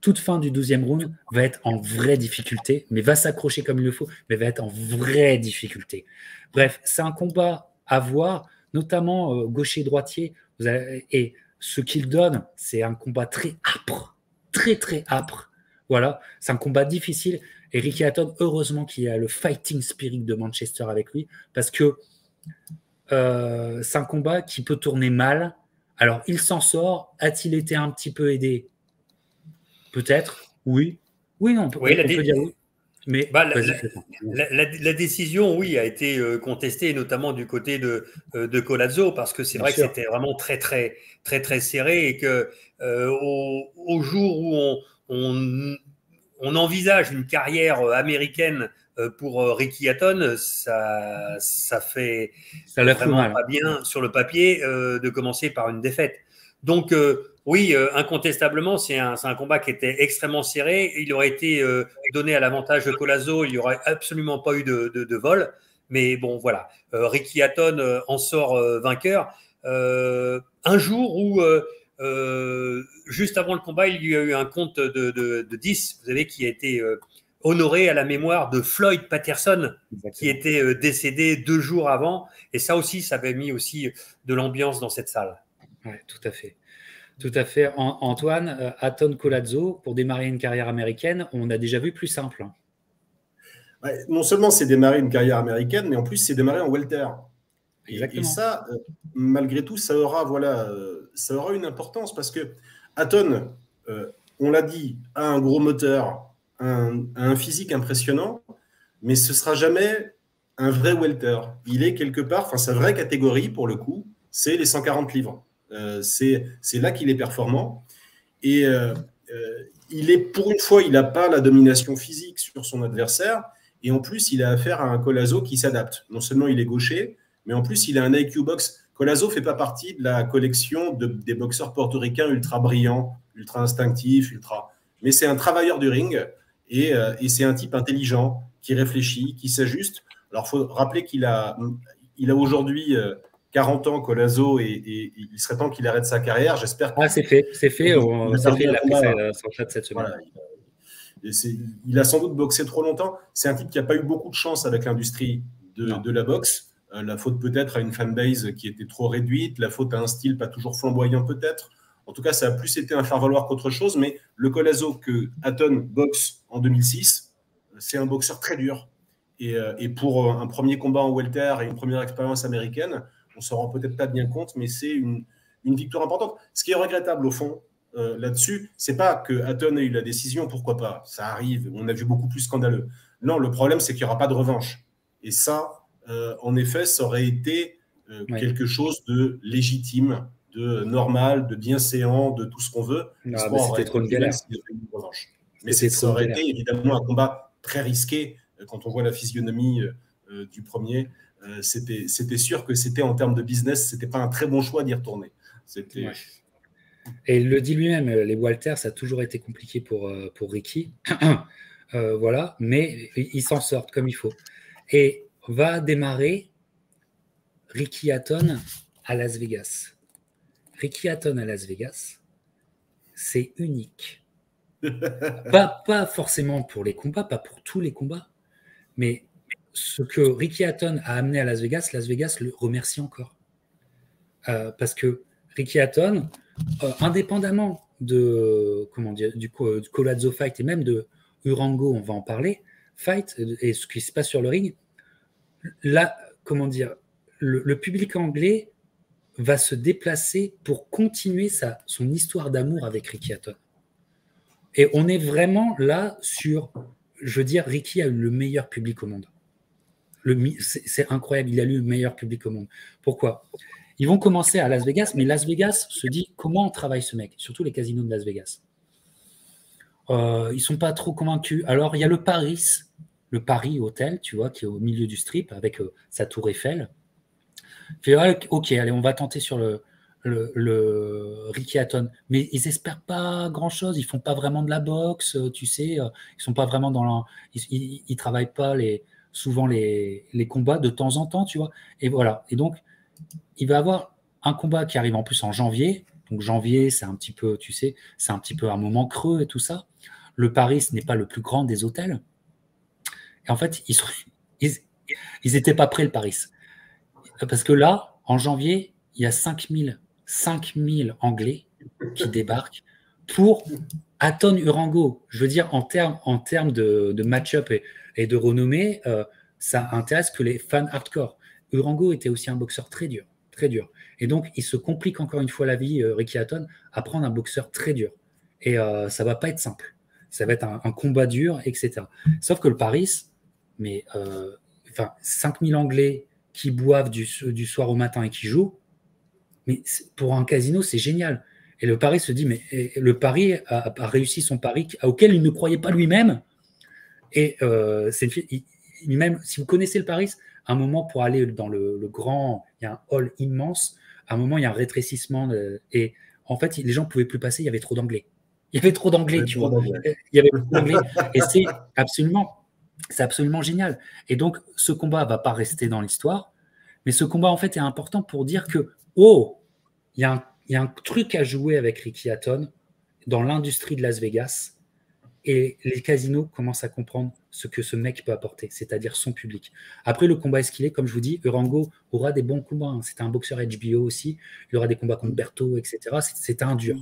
toute fin du 12e round, va être en vraie difficulté, mais va s'accrocher comme il le faut, mais va être en vraie difficulté. Bref, c'est un combat à voir, notamment gaucher-droitier, et ce qu'il donne, c'est un combat très âpre, très très âpre. Voilà, c'est un combat difficile, et Ricky Hatton, heureusement qu'il a le fighting spirit de Manchester avec lui, parce que c'est un combat qui peut tourner mal. Alors, il s'en sort. A-t-il été un petit peu aidé? Peut-être, oui. Oui, non, on peut dire oui. Mais la décision, oui, a été contestée, notamment du côté de Collazo, parce que c'est vrai que c'était vraiment très, très, très, très serré et que au jour où on envisage une carrière américaine pour Ricky Hatton, ça fait vraiment pas bien sur le papier de commencer par une défaite. Donc, oui, incontestablement, c'est un combat qui était extrêmement serré. Il aurait été donné à l'avantage de Collazo. Il n'y aurait absolument pas eu de vol. Mais bon, voilà. Ricky Hatton en sort vainqueur. Un jour où, juste avant le combat, il y a eu un compte de 10, vous savez, qui a été honoré à la mémoire de Floyd Patterson, qui était décédé 2 jours avant. Et ça aussi, ça avait mis aussi de l'ambiance dans cette salle. Oui, tout à fait. Tout à fait. Antoine, Hatton Collazo, pour démarrer une carrière américaine, on a déjà vu plus simple. Ouais, non seulement c'est démarrer une carrière américaine, mais en plus c'est démarrer en welter. Et ça, malgré tout, ça aura une importance parce que Hatton, on l'a dit, a un gros moteur, un physique impressionnant, mais ce ne sera jamais un vrai welter. Il est quelque part, sa vraie catégorie pour le coup, c'est les 140 livres. C'est là qu'il est performant. Et pour une fois, il n'a pas la domination physique sur son adversaire. Et en plus, il a affaire à un Collazo qui s'adapte. Non seulement il est gaucher, mais en plus, il a un IQ box. Collazo ne fait pas partie de la collection des boxeurs portoricains ultra brillants, ultra instinctifs, mais c'est un travailleur du ring et c'est un type intelligent qui réfléchit, qui s'ajuste. Alors, il faut rappeler qu'il a aujourd'hui 40 ans, Collazo, et il serait temps qu'il arrête sa carrière. J'espère. C'est fait. Il a pris sa retraite cette semaine. Voilà, il a sans doute boxé trop longtemps. C'est un type qui n'a pas eu beaucoup de chance avec l'industrie de la boxe. La faute peut-être à une fanbase qui était trop réduite, la faute à un style pas toujours flamboyant peut-être. En tout cas, ça a plus été un faire-valoir qu'autre chose, mais le Collazo que Hatton boxe en 2006, c'est un boxeur très dur. Et pour un premier combat en welter et une première expérience américaine, on ne s'en rend peut-être pas bien compte, mais c'est une victoire importante. Ce qui est regrettable au fond, là-dessus, c'est pas que Hatton ait eu la décision, pourquoi pas, ça arrive, on a vu beaucoup plus scandaleux. Non, le problème, c'est qu'il n'y aura pas de revanche. Et ça, en effet, ça aurait été quelque chose de légitime, de normal, de bienséant, de tout ce qu'on veut. C'était trop une galère. Mais ça aurait été évidemment un combat très risqué. Quand on voit la physionomie du premier, c'était sûr que c'était en termes de business, c'était pas un très bon choix d'y retourner. Et il le dit lui-même, les welters, ça a toujours été compliqué pour Ricky. Voilà, mais ils s'en sortent comme il faut. Et va démarrer Ricky Hatton à Las Vegas. Ricky Hatton à Las Vegas, c'est unique. pas forcément pour les combats, pas pour tous les combats, mais ce que Ricky Hatton a amené à Las Vegas le remercie encore. Parce que Ricky Hatton, indépendamment du Collazo fight et même de Urango, on va en parler, fight et ce qui se passe sur le ring, là, le public anglais va se déplacer pour continuer son histoire d'amour avec Ricky Hatton. Et on est vraiment là sur, je veux dire, Ricky a eu le meilleur public au monde. c'est incroyable, il a eu le meilleur public au monde. Pourquoi? Ils vont commencer à Las Vegas, mais Las Vegas se dit comment on travaille ce mec, surtout les casinos de Las Vegas. Ils ne sont pas trop convaincus. Alors, il y a le Paris Hôtel, tu vois, qui est au milieu du strip avec sa tour Eiffel. Puis, ok, allez, on va tenter sur le Ricky Hatton. Mais ils n'espèrent pas grand-chose. Ils ne font pas vraiment de la boxe, tu sais. Ils ne sont pas vraiment dans ils ne travaillent pas souvent les combats de temps en temps, tu vois. Et voilà. Et donc, il va avoir un combat qui arrive en plus en janvier. Donc, janvier, c'est un petit peu, tu sais, c'est un petit peu un moment creux et tout ça. Le Paris, ce n'est pas le plus grand des hôtels. Et en fait, ils n'étaient pas prêts, le Paris. Parce que là, en janvier, il y a 5000 Anglais qui débarquent pour Hatton Urango. Je veux dire, en termes de match-up et de renommée, ça intéresse que les fans hardcore. Urango était aussi un boxeur très dur, très dur. Et donc, il se complique encore une fois la vie, Ricky Hatton, à prendre un boxeur très dur. Et ça ne va pas être simple. Ça va être un combat dur, etc. Sauf que le Paris, mais 5000 Anglais qui boivent du soir au matin et qui jouent, mais pour un casino, c'est génial. Et le Paris se dit, mais le Paris a réussi son pari auquel il ne croyait pas lui-même. Et même si vous connaissez le Paris, à un moment, pour aller dans le grand, il y a un hall immense, à un moment, il y a un rétrécissement. Et en fait, les gens ne pouvaient plus passer, il y avait trop d'anglais. Il y avait trop d'anglais, tu vois. Il y avait trop d'anglais. Et c'est absolument génial. Et donc, ce combat ne va pas rester dans l'histoire, mais ce combat, en fait, est important pour dire que, il y a un truc à jouer avec Ricky Hatton dans l'industrie de Las Vegas, et les casinos commencent à comprendre ce que ce mec peut apporter, c'est-à-dire son public. Après, le combat est ce qu'il est, comme je vous dis, Urango aura des bons combats. Hein. C'était un boxeur HBO aussi. Il aura des combats contre Berto, etc. C'était un dur.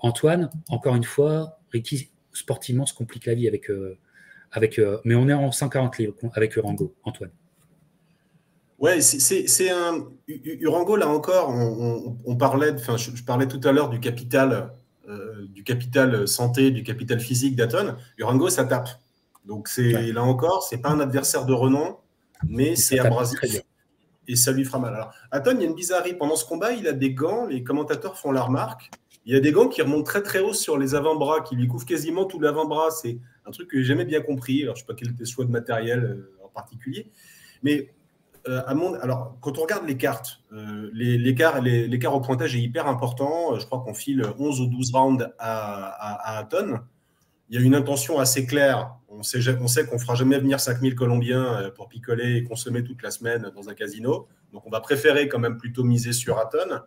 Antoine, encore une fois, Ricky, sportivement, se complique la vie avec mais on est en 140 livres avec Urango, Antoine. Ouais, c'est un Urango, là encore, on parlait, je parlais tout à l'heure du capital santé, du capital physique d'Hatton. Urango, ça tape. Donc là encore, c'est pas un adversaire de renom, mais c'est abrasif et ça lui fera mal. Alors, Hatton, il y a une bizarrerie. Pendant ce combat, il a des gants, les commentateurs font la remarque. Il y a des gants qui remontent très très haut sur les avant-bras, qui lui couvrent quasiment tout l'avant-bras. C'est un truc que j'ai jamais bien compris. Alors, je ne sais pas quel était le choix de matériel en particulier. Mais alors, quand on regarde les cartes, l'écart au pointage est hyper important. Je crois qu'on file 11 ou 12 rounds à Hatton. Il y a une intention assez claire. On sait qu'on ne fera jamais venir 5000 Colombiens pour picoler et consommer toute la semaine dans un casino. Donc, on va préférer quand même plutôt miser sur Hatton.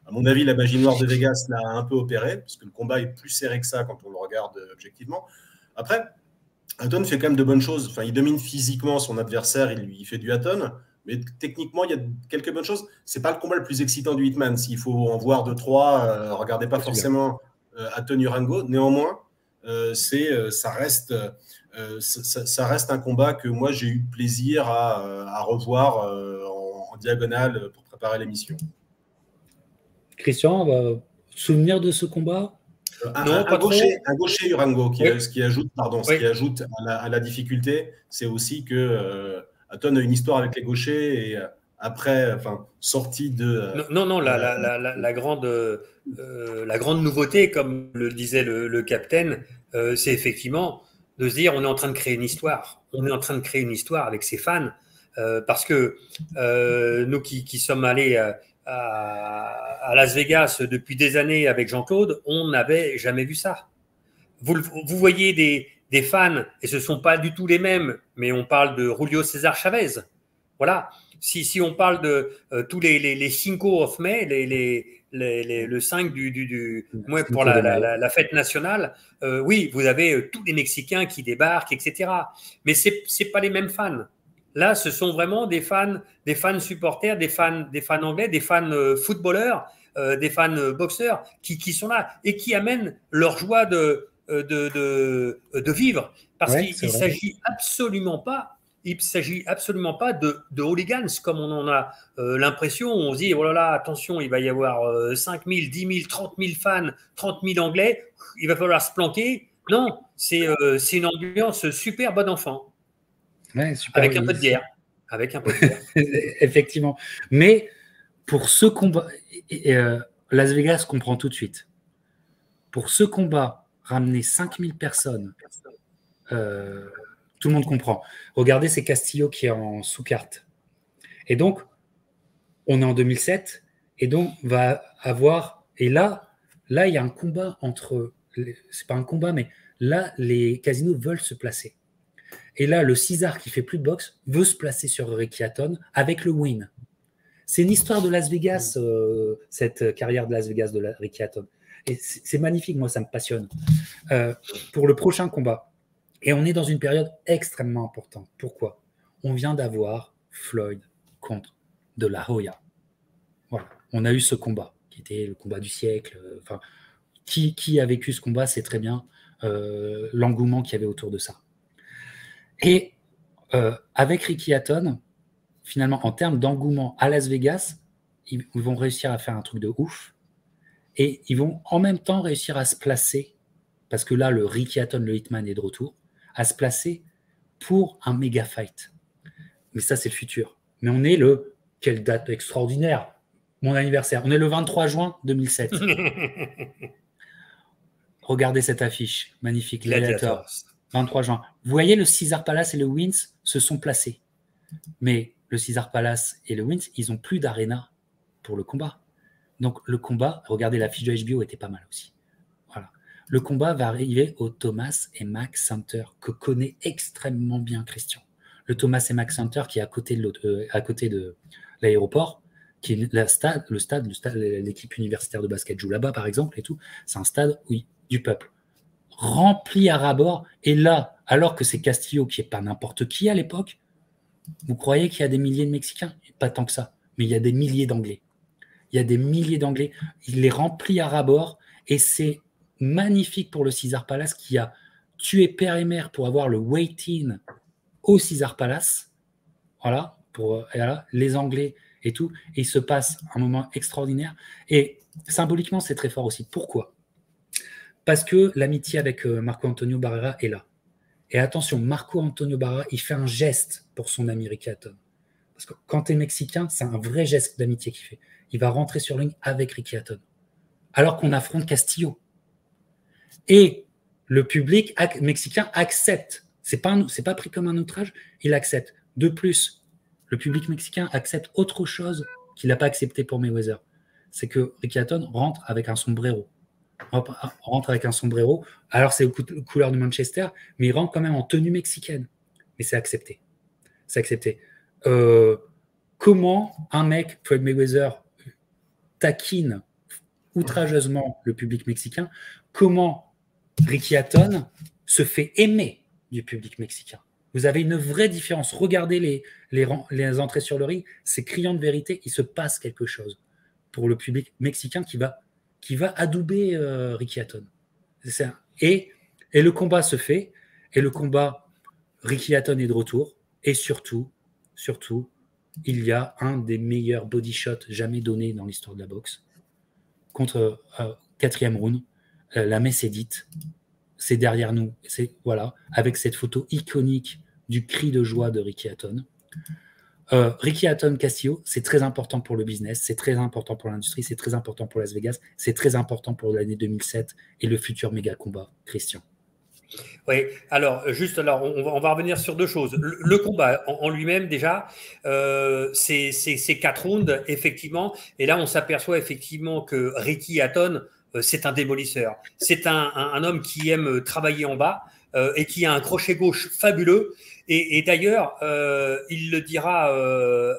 À mon avis, la magie noire de Vegas l'a un peu opéré, parce que le combat est plus serré que ça quand on le regarde objectivement. Après, Hatton fait quand même de bonnes choses. Enfin, il domine physiquement son adversaire, il fait du Hatton, mais techniquement, il y a quelques bonnes choses. Ce n'est pas le combat le plus excitant du Hitman. S'il faut en voir 2-3, regardez pas forcément Hatton Urango. Néanmoins, ça reste un combat que moi, j'ai eu plaisir à revoir en diagonale pour préparer l'émission. Christian, souvenir de ce combat? Un gaucher Urango ce qui ajoute à la difficulté, c'est aussi que Hatton a une histoire avec les gauchers et après, sortie de. Non, la grande nouveauté, comme le disait le capitaine, c'est effectivement de se dire on est en train de créer une histoire. On est en train de créer une histoire avec ses fans parce que nous qui sommes allés à Las Vegas depuis des années avec Jean-Claude, on n'avait jamais vu ça. Vous voyez des fans, et ce ne sont pas du tout les mêmes, mais on parle de Julio César Chavez. Voilà. Si on parle de tous les Cinco of May, le 5 pour la fête nationale, oui, vous avez tous les Mexicains qui débarquent, etc. Mais ce n'est pas les mêmes fans. Là, ce sont vraiment des fans supporters, des fans anglais, des fans footballeurs, des fans boxeurs qui sont là et qui amènent leur joie de vivre. Parce qu'il ne s'agit absolument pas de hooligans comme on en a l'impression. On se dit, oh là là, attention, il va y avoir 5 000, 10 000, 30 000 fans, 30 000 Anglais, il va falloir se planquer. Non, c'est une ambiance super bon enfant. Ouais, super avec un peu de bière. Avec un peu de bière. Effectivement. Mais pour ce combat, Las Vegas comprend tout de suite. Pour ce combat, ramener 5000 personnes, tout le monde comprend. Regardez, c'est Castillo qui est en sous-carte. Et donc, on est en 2007, et donc, va avoir... Et là, il y a un combat entre... C'est pas un combat, mais là, les casinos veulent se placer. Et là, le César, qui fait plus de boxe, veut se placer sur Ricky Hatton avec le win. C'est une histoire de Las Vegas, cette carrière de Las Vegas de Ricky Hatton. Et c'est magnifique, moi, ça me passionne. Pour le prochain combat. Et on est dans une période extrêmement importante. Pourquoi? On vient d'avoir Floyd contre De La Hoya. Voilà. On a eu ce combat, qui était le combat du siècle. Enfin, qui a vécu ce combat, c'est très bien l'engouement qu'il y avait autour de ça. Et avec Ricky Hatton, finalement, en termes d'engouement à Las Vegas, ils vont réussir à faire un truc de ouf. Et ils vont en même temps réussir à se placer, parce que là, le Ricky Hatton, le Hitman, est de retour, à se placer pour un méga fight. Mais ça, c'est le futur. Mais on est le... Quelle date extraordinaire! Mon anniversaire. On est le 23 juin 2007. Regardez cette affiche. Magnifique. Gladiator. 23 juin. Vous voyez, le Caesars Palace et le Wynn se sont placés. Mais le Caesars Palace et le Wynn, ils n'ont plus d'arena pour le combat. Donc, le combat, regardez, la fiche de HBO était pas mal aussi. Voilà. Le combat va arriver au Thomas et Mack Center, que connaît extrêmement bien Christian. Le Thomas et Mack Center qui est à côté de l'aéroport, qui est l'équipe universitaire de basket joue là-bas, par exemple, et tout. C'est un stade, oui, du peuple. Rempli à ras-bord. Et là, alors que c'est Castillo, qui n'est pas n'importe qui à l'époque, vous croyez qu'il y a des milliers de Mexicains? Pas tant que ça, mais il y a des milliers d'Anglais. Il y a des milliers d'Anglais. Il est rempli à ras-bord et c'est magnifique pour le Caesars Palace qui a tué père et mère pour avoir le wait-in au Caesars Palace. Voilà, voilà, les Anglais et tout. Et il se passe un moment extraordinaire. Et symboliquement, c'est très fort aussi. Pourquoi? Parce que l'amitié avec Marco Antonio Barrera est là. Et attention, Marco Antonio Barrera, il fait un geste pour son ami Ricky Hatton. Parce que quand tu es mexicain, c'est un vrai geste d'amitié qu'il fait. Il va rentrer sur ligne avec Ricky Hatton. Alors qu'on affronte Castillo. Et le public mexicain accepte. C'est pas pris comme un outrage, il accepte. De plus, le public mexicain accepte autre chose qu'il n'a pas accepté pour Mayweather. C'est que Ricky Hatton rentre avec un sombrero. Rentre avec un sombrero. Alors, c'est couleur de Manchester, mais il rentre quand même en tenue mexicaine. Mais c'est accepté. C'est accepté. Comment un mec, Floyd Mayweather, taquine outrageusement le public mexicain? Comment Ricky Hatton se fait aimer du public mexicain? Vous avez une vraie différence. Regardez les entrées sur le ring, c'est criant de vérité. Il se passe quelque chose pour le public mexicain qui va adouber Ricky Hatton. Et le combat se fait, et le combat, Ricky Hatton est de retour, et surtout, il y a un des meilleurs body shots jamais donnés dans l'histoire de la boxe. Contre 4e round, la messe est dite, c'est derrière nous, voilà, avec cette photo iconique du cri de joie de Ricky Hatton. Ricky Hatton Castillo, c'est très important pour le business, c'est très important pour l'industrie, c'est très important pour Las Vegas, c'est très important pour l'année 2007 et le futur méga combat. Christian. Oui, alors on va revenir sur deux choses. Le combat en lui-même déjà, c'est 4 rounds effectivement, et là on s'aperçoit effectivement que Ricky Hatton, c'est un démolisseur. C'est un homme qui aime travailler en bas et qui a un crochet gauche fabuleux. Et d'ailleurs, il le dira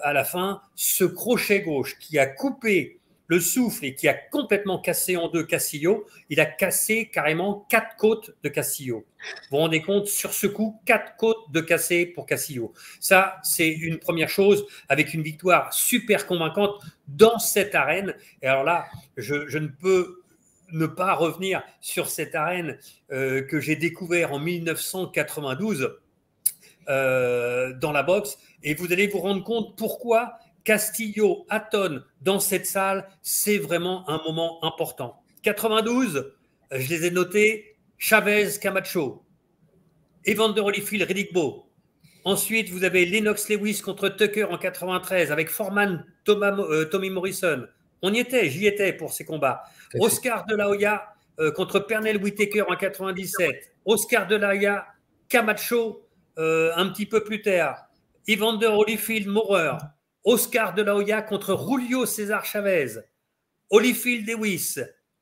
à la fin, ce crochet gauche qui a coupé le souffle et qui a complètement cassé en deux Castillo, il a cassé carrément 4 côtes de Castillo. Vous vous rendez compte, sur ce coup, 4 côtes de cassé pour Castillo. Ça, c'est une première chose, avec une victoire super convaincante dans cette arène. Et alors là, je ne peux ne pas revenir sur cette arène que j'ai découvert en 1992 dans la boxe, et vous allez vous rendre compte pourquoi Castillo, Hatton dans cette salle, c'est vraiment un moment important. 92, je les ai notés: Chavez, Camacho, Evander Holyfield, Riddick Bowe, Ensuite, vous avez Lennox Lewis contre Tucker en 93 avec Foreman, Tommy Morrison. On y était, j'y étais pour ces combats. Oscar de la Hoya contre Pernell Whitaker en 97. Oscar de la Hoya, Camacho un petit peu plus tard. Evander Holyfield, Maurer. Oscar de la Hoya contre Julio César Chavez. Holyfield Lewis.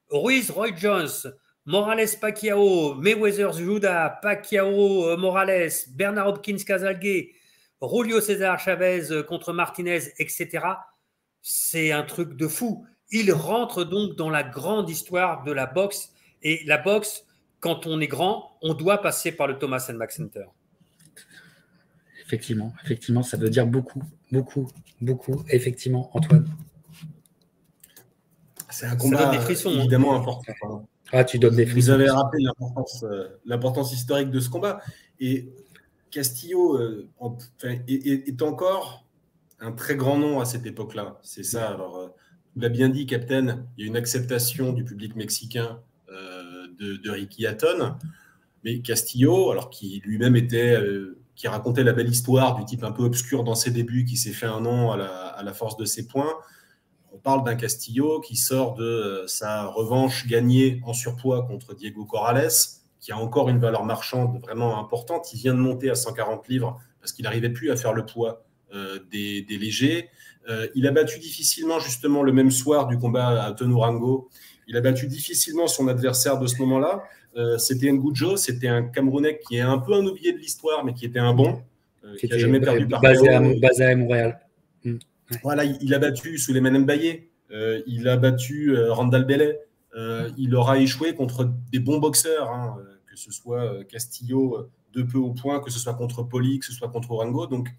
Ruiz Roy Jones. Morales Pacquiao. Mayweather Judah. Pacquiao Morales. Bernard Hopkins Casalgué. Julio César Chavez contre Martinez, etc. C'est un truc de fou. Il rentre donc dans la grande histoire de la boxe. Et la boxe, quand on est grand, on doit passer par le Thomas & Mack Center. Effectivement, ça veut dire beaucoup, effectivement, Antoine. C'est un combat des frissons, évidemment important. Ah, tu donnes des frissons. Vous avez rappelé l'importance historique de ce combat. Et Castillo est encore un très grand nom à cette époque-là. C'est ça. Alors, vous l'avez bien dit, Captain, il y a une acceptation du public mexicain de Ricky Hatton. Mais Castillo, alors qui lui-même était... qui racontait la belle histoire du type un peu obscur dans ses débuts, qui s'est fait un nom à la force de ses poings. On parle d'un Castillo qui sort de sa revanche gagnée en surpoids contre Diego Corrales, qui a encore une valeur marchande vraiment importante. Il vient de monter à 140 livres parce qu'il n'arrivait plus à faire le poids des légers. Il a battu difficilement, justement, le même soir du combat à Tonurango. Il a battu difficilement son adversaire de ce moment-là. C'était Ngujo, c'était un Camerounais qui est un peu un oublié de l'histoire, mais qui était un bon, qui n'a jamais perdu par basé à Montréal. Voilà, il a battu Souleymane Mbaye, il a battu Randall Bellet, il aura échoué contre des bons boxeurs, hein, que ce soit Castillo de peu au point, que ce soit contre Poli, que ce soit contre Orango. Donc,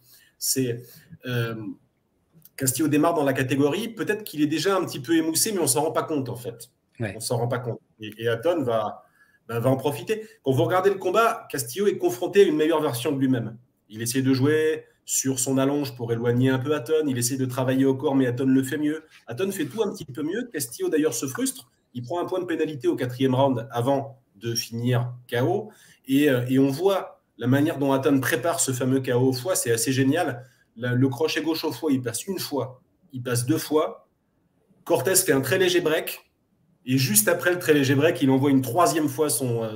Castillo démarre dans la catégorie. Peut-être qu'il est déjà un petit peu émoussé, mais on ne s'en rend pas compte, en fait. Ouais. On ne s'en rend pas compte. Et Hatton va en profiter. Quand vous regardez le combat, Castillo est confronté à une meilleure version de lui-même. Il essaie de jouer sur son allonge pour éloigner un peu Hatton. Il essaie de travailler au corps, mais Hatton le fait mieux. Hatton fait tout un petit peu mieux. Castillo, d'ailleurs, se frustre. Il prend un point de pénalité au 4e round avant de finir KO. Et on voit la manière dont Hatton prépare ce fameux KO au foie. C'est assez génial. Le crochet gauche au foie, il passe une fois. Il passe 2 fois. Cortez fait un très léger break. Et juste après le très léger break, il envoie une 3e fois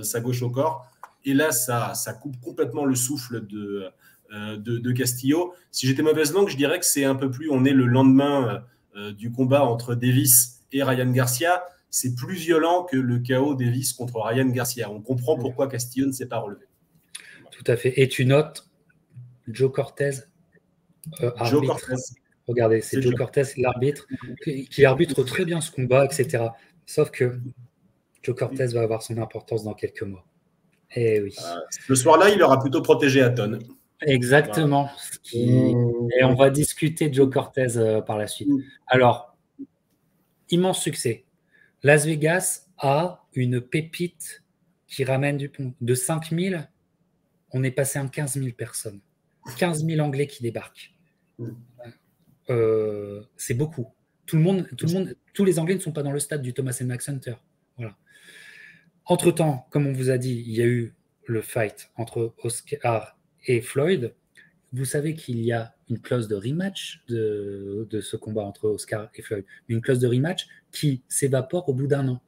sa gauche au corps. Et là, ça coupe complètement le souffle de Castillo. Si j'étais mauvaise langue, je dirais que c'est un peu plus... On est le lendemain du combat entre Davis et Ryan Garcia. C'est plus violent que le KO Davis contre Ryan Garcia. On comprend pourquoi Castillo ne s'est pas relevé. Tout à fait. Et tu notes Joe Cortez, arbitre. Regardez, c'est Joe Cortez, l'arbitre, qui arbitre très bien ce combat, etc. Sauf que Joe Cortez va avoir son importance dans quelques mois. Eh oui. Le soir-là, il aura plutôt protégé Hatton. Exactement. Voilà. Et on va discuter de Joe Cortez par la suite. Alors, immense succès. Las Vegas a une pépite qui ramène du pont. De 5 000, on est passé à 15 000 personnes. 15 000 Anglais qui débarquent. C'est beaucoup. Tous les Anglais ne sont pas dans le stade du Thomas & Mack Center. Voilà. Entre-temps, comme on vous a dit, il y a eu le fight entre Oscar et Floyd. Vous savez qu'il y a une clause de rematch de ce combat entre Oscar et Floyd. Une clause de rematch qui s'évapore au bout d'1 an.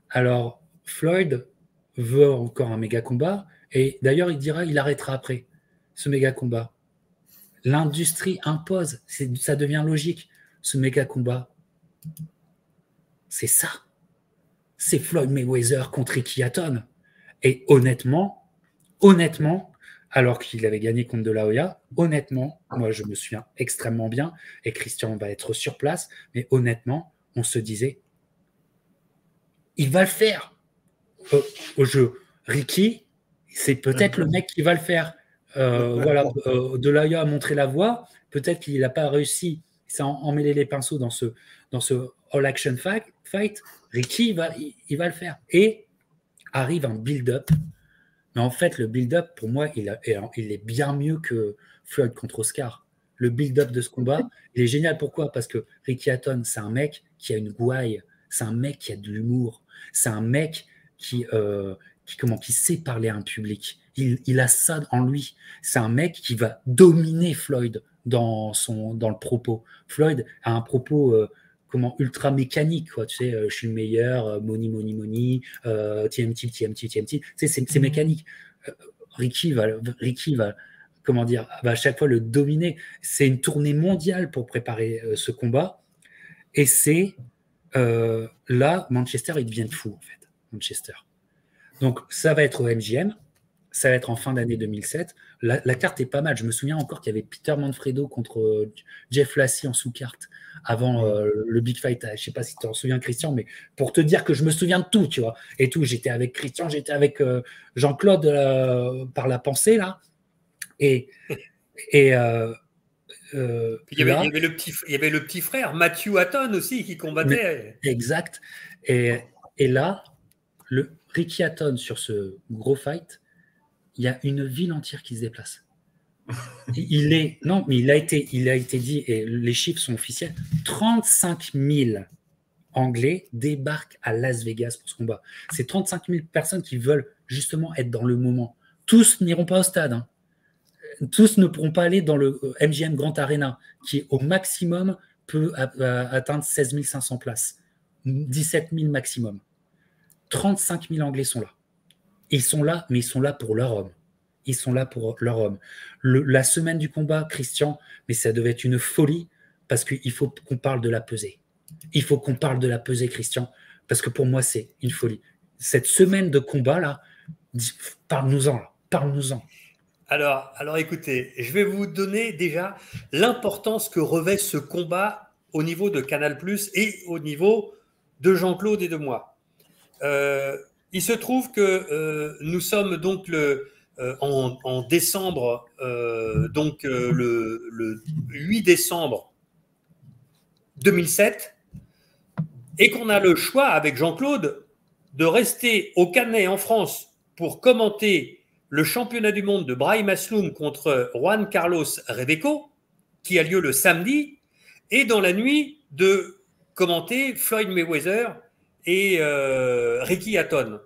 Alors, Floyd veut encore un méga combat et d'ailleurs, il dira qu'il arrêtera après ce méga combat. L'industrie impose, ça devient logique. Ce méga combat, c'est ça. C'est Floyd Mayweather contre Ricky Hatton. Et honnêtement, alors qu'il avait gagné contre De La Hoya, honnêtement, moi je me souviens extrêmement bien, et Christian va être sur place, mais honnêtement, on se disait, il va le faire au jeu. Ricky, c'est peut-être le mec qui va le faire. Voilà, De La Hoya a montré la voie, peut-être qu'il n'a pas réussi, il s'est emmêlé les pinceaux dans ce all-action fight. Ricky, il va le faire. Et arrive un build-up. Mais en fait, le build-up, pour moi, il est bien mieux que Floyd contre Oscar. Le build-up de ce combat, il est génial. Pourquoi ? Parce que Ricky Hatton, c'est un mec qui a une gouaille. C'est un mec qui a de l'humour. C'est un mec qui sait parler à un public. Il a ça en lui. C'est un mec qui va dominer Floyd dans le propos. Floyd a un propos ultra mécanique, quoi. Tu sais, je suis le meilleur, money, money, money, TMT, TMT, TMT. Tu sais, c'est mécanique. Ricky va, va à chaque fois le dominer. C'est une tournée mondiale pour préparer ce combat. Et c'est là, Manchester, ils deviennent fous, en fait. Manchester. Donc, ça va être au MGM. Ça va être en fin d'année 2007. La carte est pas mal. Je me souviens encore qu'il y avait Peter Manfredo contre Jeff Lassie en sous-carte avant le Big Fight. Je ne sais pas si tu t'en souviens, Christian, mais pour te dire que je me souviens de tout, tu vois. Et tout, j'étais avec Christian, j'étais avec Jean-Claude par la pensée, là. Et il y avait le petit frère, Matthew Hatton aussi, qui combattait. Exact. Et là, Ricky Hatton, sur ce gros fight, il y a une ville entière qui se déplace. Il a été dit, et les chiffres sont officiels, 35 000 Anglais débarquent à Las Vegas pour ce combat. C'est 35 000 personnes qui veulent justement être dans le moment. Tous n'iront pas au stade. Hein. Tous ne pourront pas aller dans le MGM Grand Arena, qui au maximum peut atteindre 16 500 places. 17 000 maximum. 35 000 Anglais sont là. Ils sont là, mais ils sont là pour leur homme. Ils sont là pour leur homme. La semaine du combat, Christian, mais ça devait être une folie parce qu'il faut qu'on parle de la pesée. Il faut qu'on parle de la pesée, Christian, parce que pour moi, c'est une folie. Cette semaine de combat, là, parle-nous-en, là. Parle-nous-en. Alors, écoutez, je vais vous donner déjà l'importance que revêt ce combat au niveau de Canal+ et au niveau de Jean-Claude et de moi. Il se trouve que nous sommes donc en décembre, le 8 décembre 2007, et qu'on a le choix avec Jean-Claude de rester au Canet en France pour commenter le championnat du monde de Brahim Asloum contre Juan Carlos Rebeco, qui a lieu le samedi, et dans la nuit de commenter Floyd Mayweather et Ricky Hatton.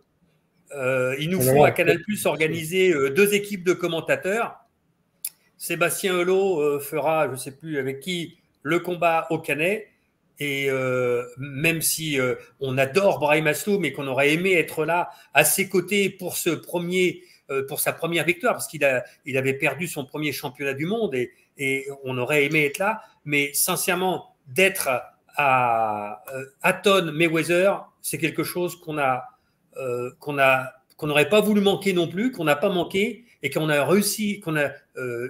Il nous faut à Canal+ organiser 2 équipes de commentateurs. Sébastien Hulot fera, je ne sais plus avec qui, le combat au Canet. Et même si on adore Brahim Asloum et qu'on aurait aimé être là à ses côtés pour sa première victoire, parce qu'il avait perdu son premier championnat du monde et on aurait aimé être là, mais sincèrement, d'être à Hatton Mayweather, c'est quelque chose qu'on n'aurait pas voulu manquer non plus, qu'on n'a pas manqué et qu'on a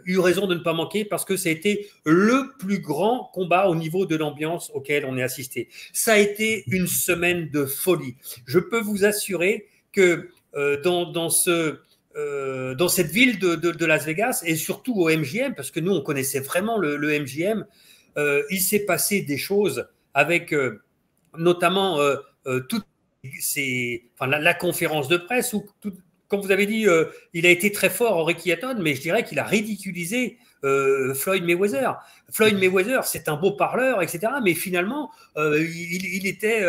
eu raison de ne pas manquer parce que ça a été le plus grand combat au niveau de l'ambiance auquel on est assisté. Ça a été une semaine de folie. Je peux vous assurer que dans cette ville de Las Vegas et surtout au MGM, parce que nous on connaissait vraiment le MGM, il s'est passé des choses avec notamment la conférence de presse où, comme vous avez dit, il a été très fort, Ricky Hatton, mais je dirais qu'il a ridiculisé Floyd Mayweather. Floyd Mayweather, c'est un beau parleur, etc. Mais finalement, il était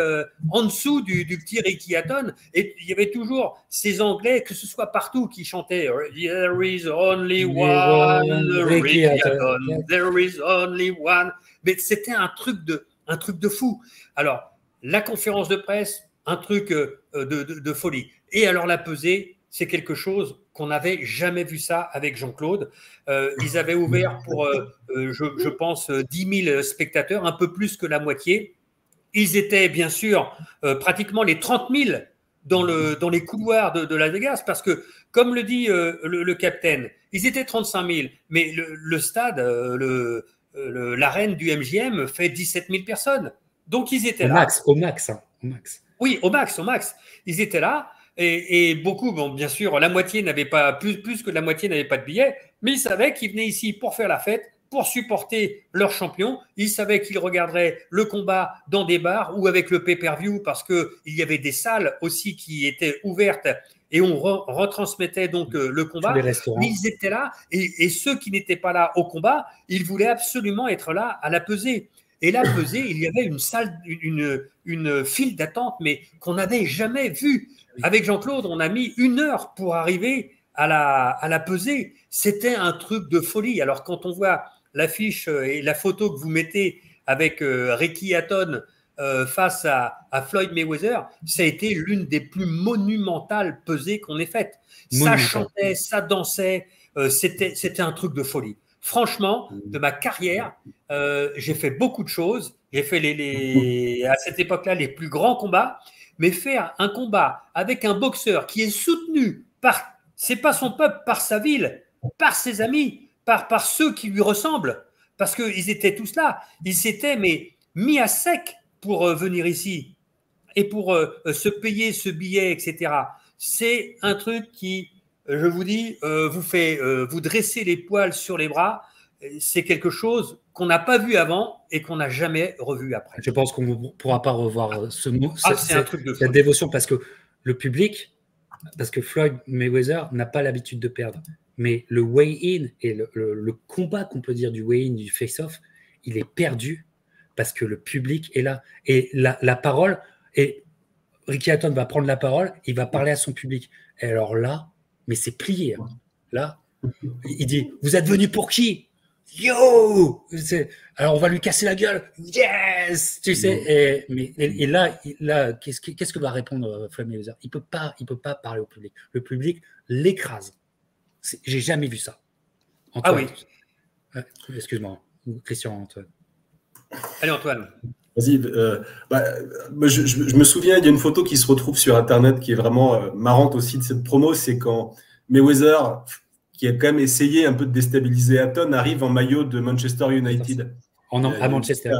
en dessous du petit Ricky Hatton. Et il y avait toujours ces Anglais, que ce soit partout, qui chantaient « There is only one Ricky Hatton, there is only one ». Mais c'était un truc de fou. Alors, la conférence de presse, un truc de folie. Et alors la pesée, c'est quelque chose qu'on n'avait jamais vu ça avec Jean-Claude. Ils avaient ouvert pour, je pense, 10 000 spectateurs, un peu plus que la moitié. Ils étaient bien sûr pratiquement les 30 000 dans les couloirs de Las Vegas, parce que, comme le dit le capitaine, ils étaient 35 000, mais le stade, l'arène du MGM fait 17 000 personnes. Donc ils étaient là. Au max. Oui, au max. Ils étaient là. Et beaucoup, bon, bien sûr, la moitié n'avait pas, plus que la moitié n'avait pas de billets, mais ils savaient qu'ils venaient ici pour faire la fête, pour supporter leur champion. Ils savaient qu'ils regarderaient le combat dans des bars ou avec le pay-per-view, parce qu'il y avait des salles aussi qui étaient ouvertes et on retransmettait donc le combat. Mais ils étaient là et ceux qui n'étaient pas là au combat, ils voulaient absolument être là à la pesée. Et la pesée, il y avait une file d'attente, mais qu'on n'avait jamais vue. Avec Jean-Claude, on a mis 1 heure pour arriver à la pesée, c'était un truc de folie. Alors, quand on voit l'affiche et la photo que vous mettez avec Ricky Hatton face à Floyd Mayweather, ça a été l'une des plus monumentales pesées qu'on ait faites. Ça chantait, ça dansait, c'était un truc de folie. Franchement, de ma carrière, j'ai fait beaucoup de choses. J'ai fait à cette époque-là les plus grands combats, mais faire un combat avec un boxeur qui est soutenu par, c'est pas son peuple, par sa ville, par ses amis, par ceux qui lui ressemblent, parce qu'ils étaient tous là. Ils s'étaient mis à sec pour venir ici et pour se payer ce billet, etc. C'est un truc qui, je vous dis, vous dresser les poils sur les bras. C'est quelque chose qu'on n'a pas vu avant et qu'on n'a jamais revu après. Je pense qu'on ne pourra pas revoir ce mot, cette dévotion, parce que le public, parce que Floyd Mayweather n'a pas l'habitude de perdre. Mais le weigh-in et le combat qu'on peut dire du weigh-in, du face-off, il est perdu parce que le public est là. Et la parole, et Ricky Hatton va prendre la parole, il va parler à son public. Et alors là, mais c'est plié. Hein. Là, il dit, vous êtes venu pour qui? Yo! Alors on va lui casser la gueule. Yes! Tu sais, et là qu'est-ce que va répondre Floyd Mayweather? Il peut pas parler au public. Le public l'écrase. J'ai jamais vu ça. Antoine. Ah oui. Excuse-moi, Christian, Antoine. Allez, Antoine. Vas-y. Je me souviens, il y a une photo qui se retrouve sur Internet qui est vraiment marrante aussi de cette promo. C'est quand Mayweather, qui a quand même essayé un peu de déstabiliser Hatton, arrive en maillot de Manchester United. À Manchester.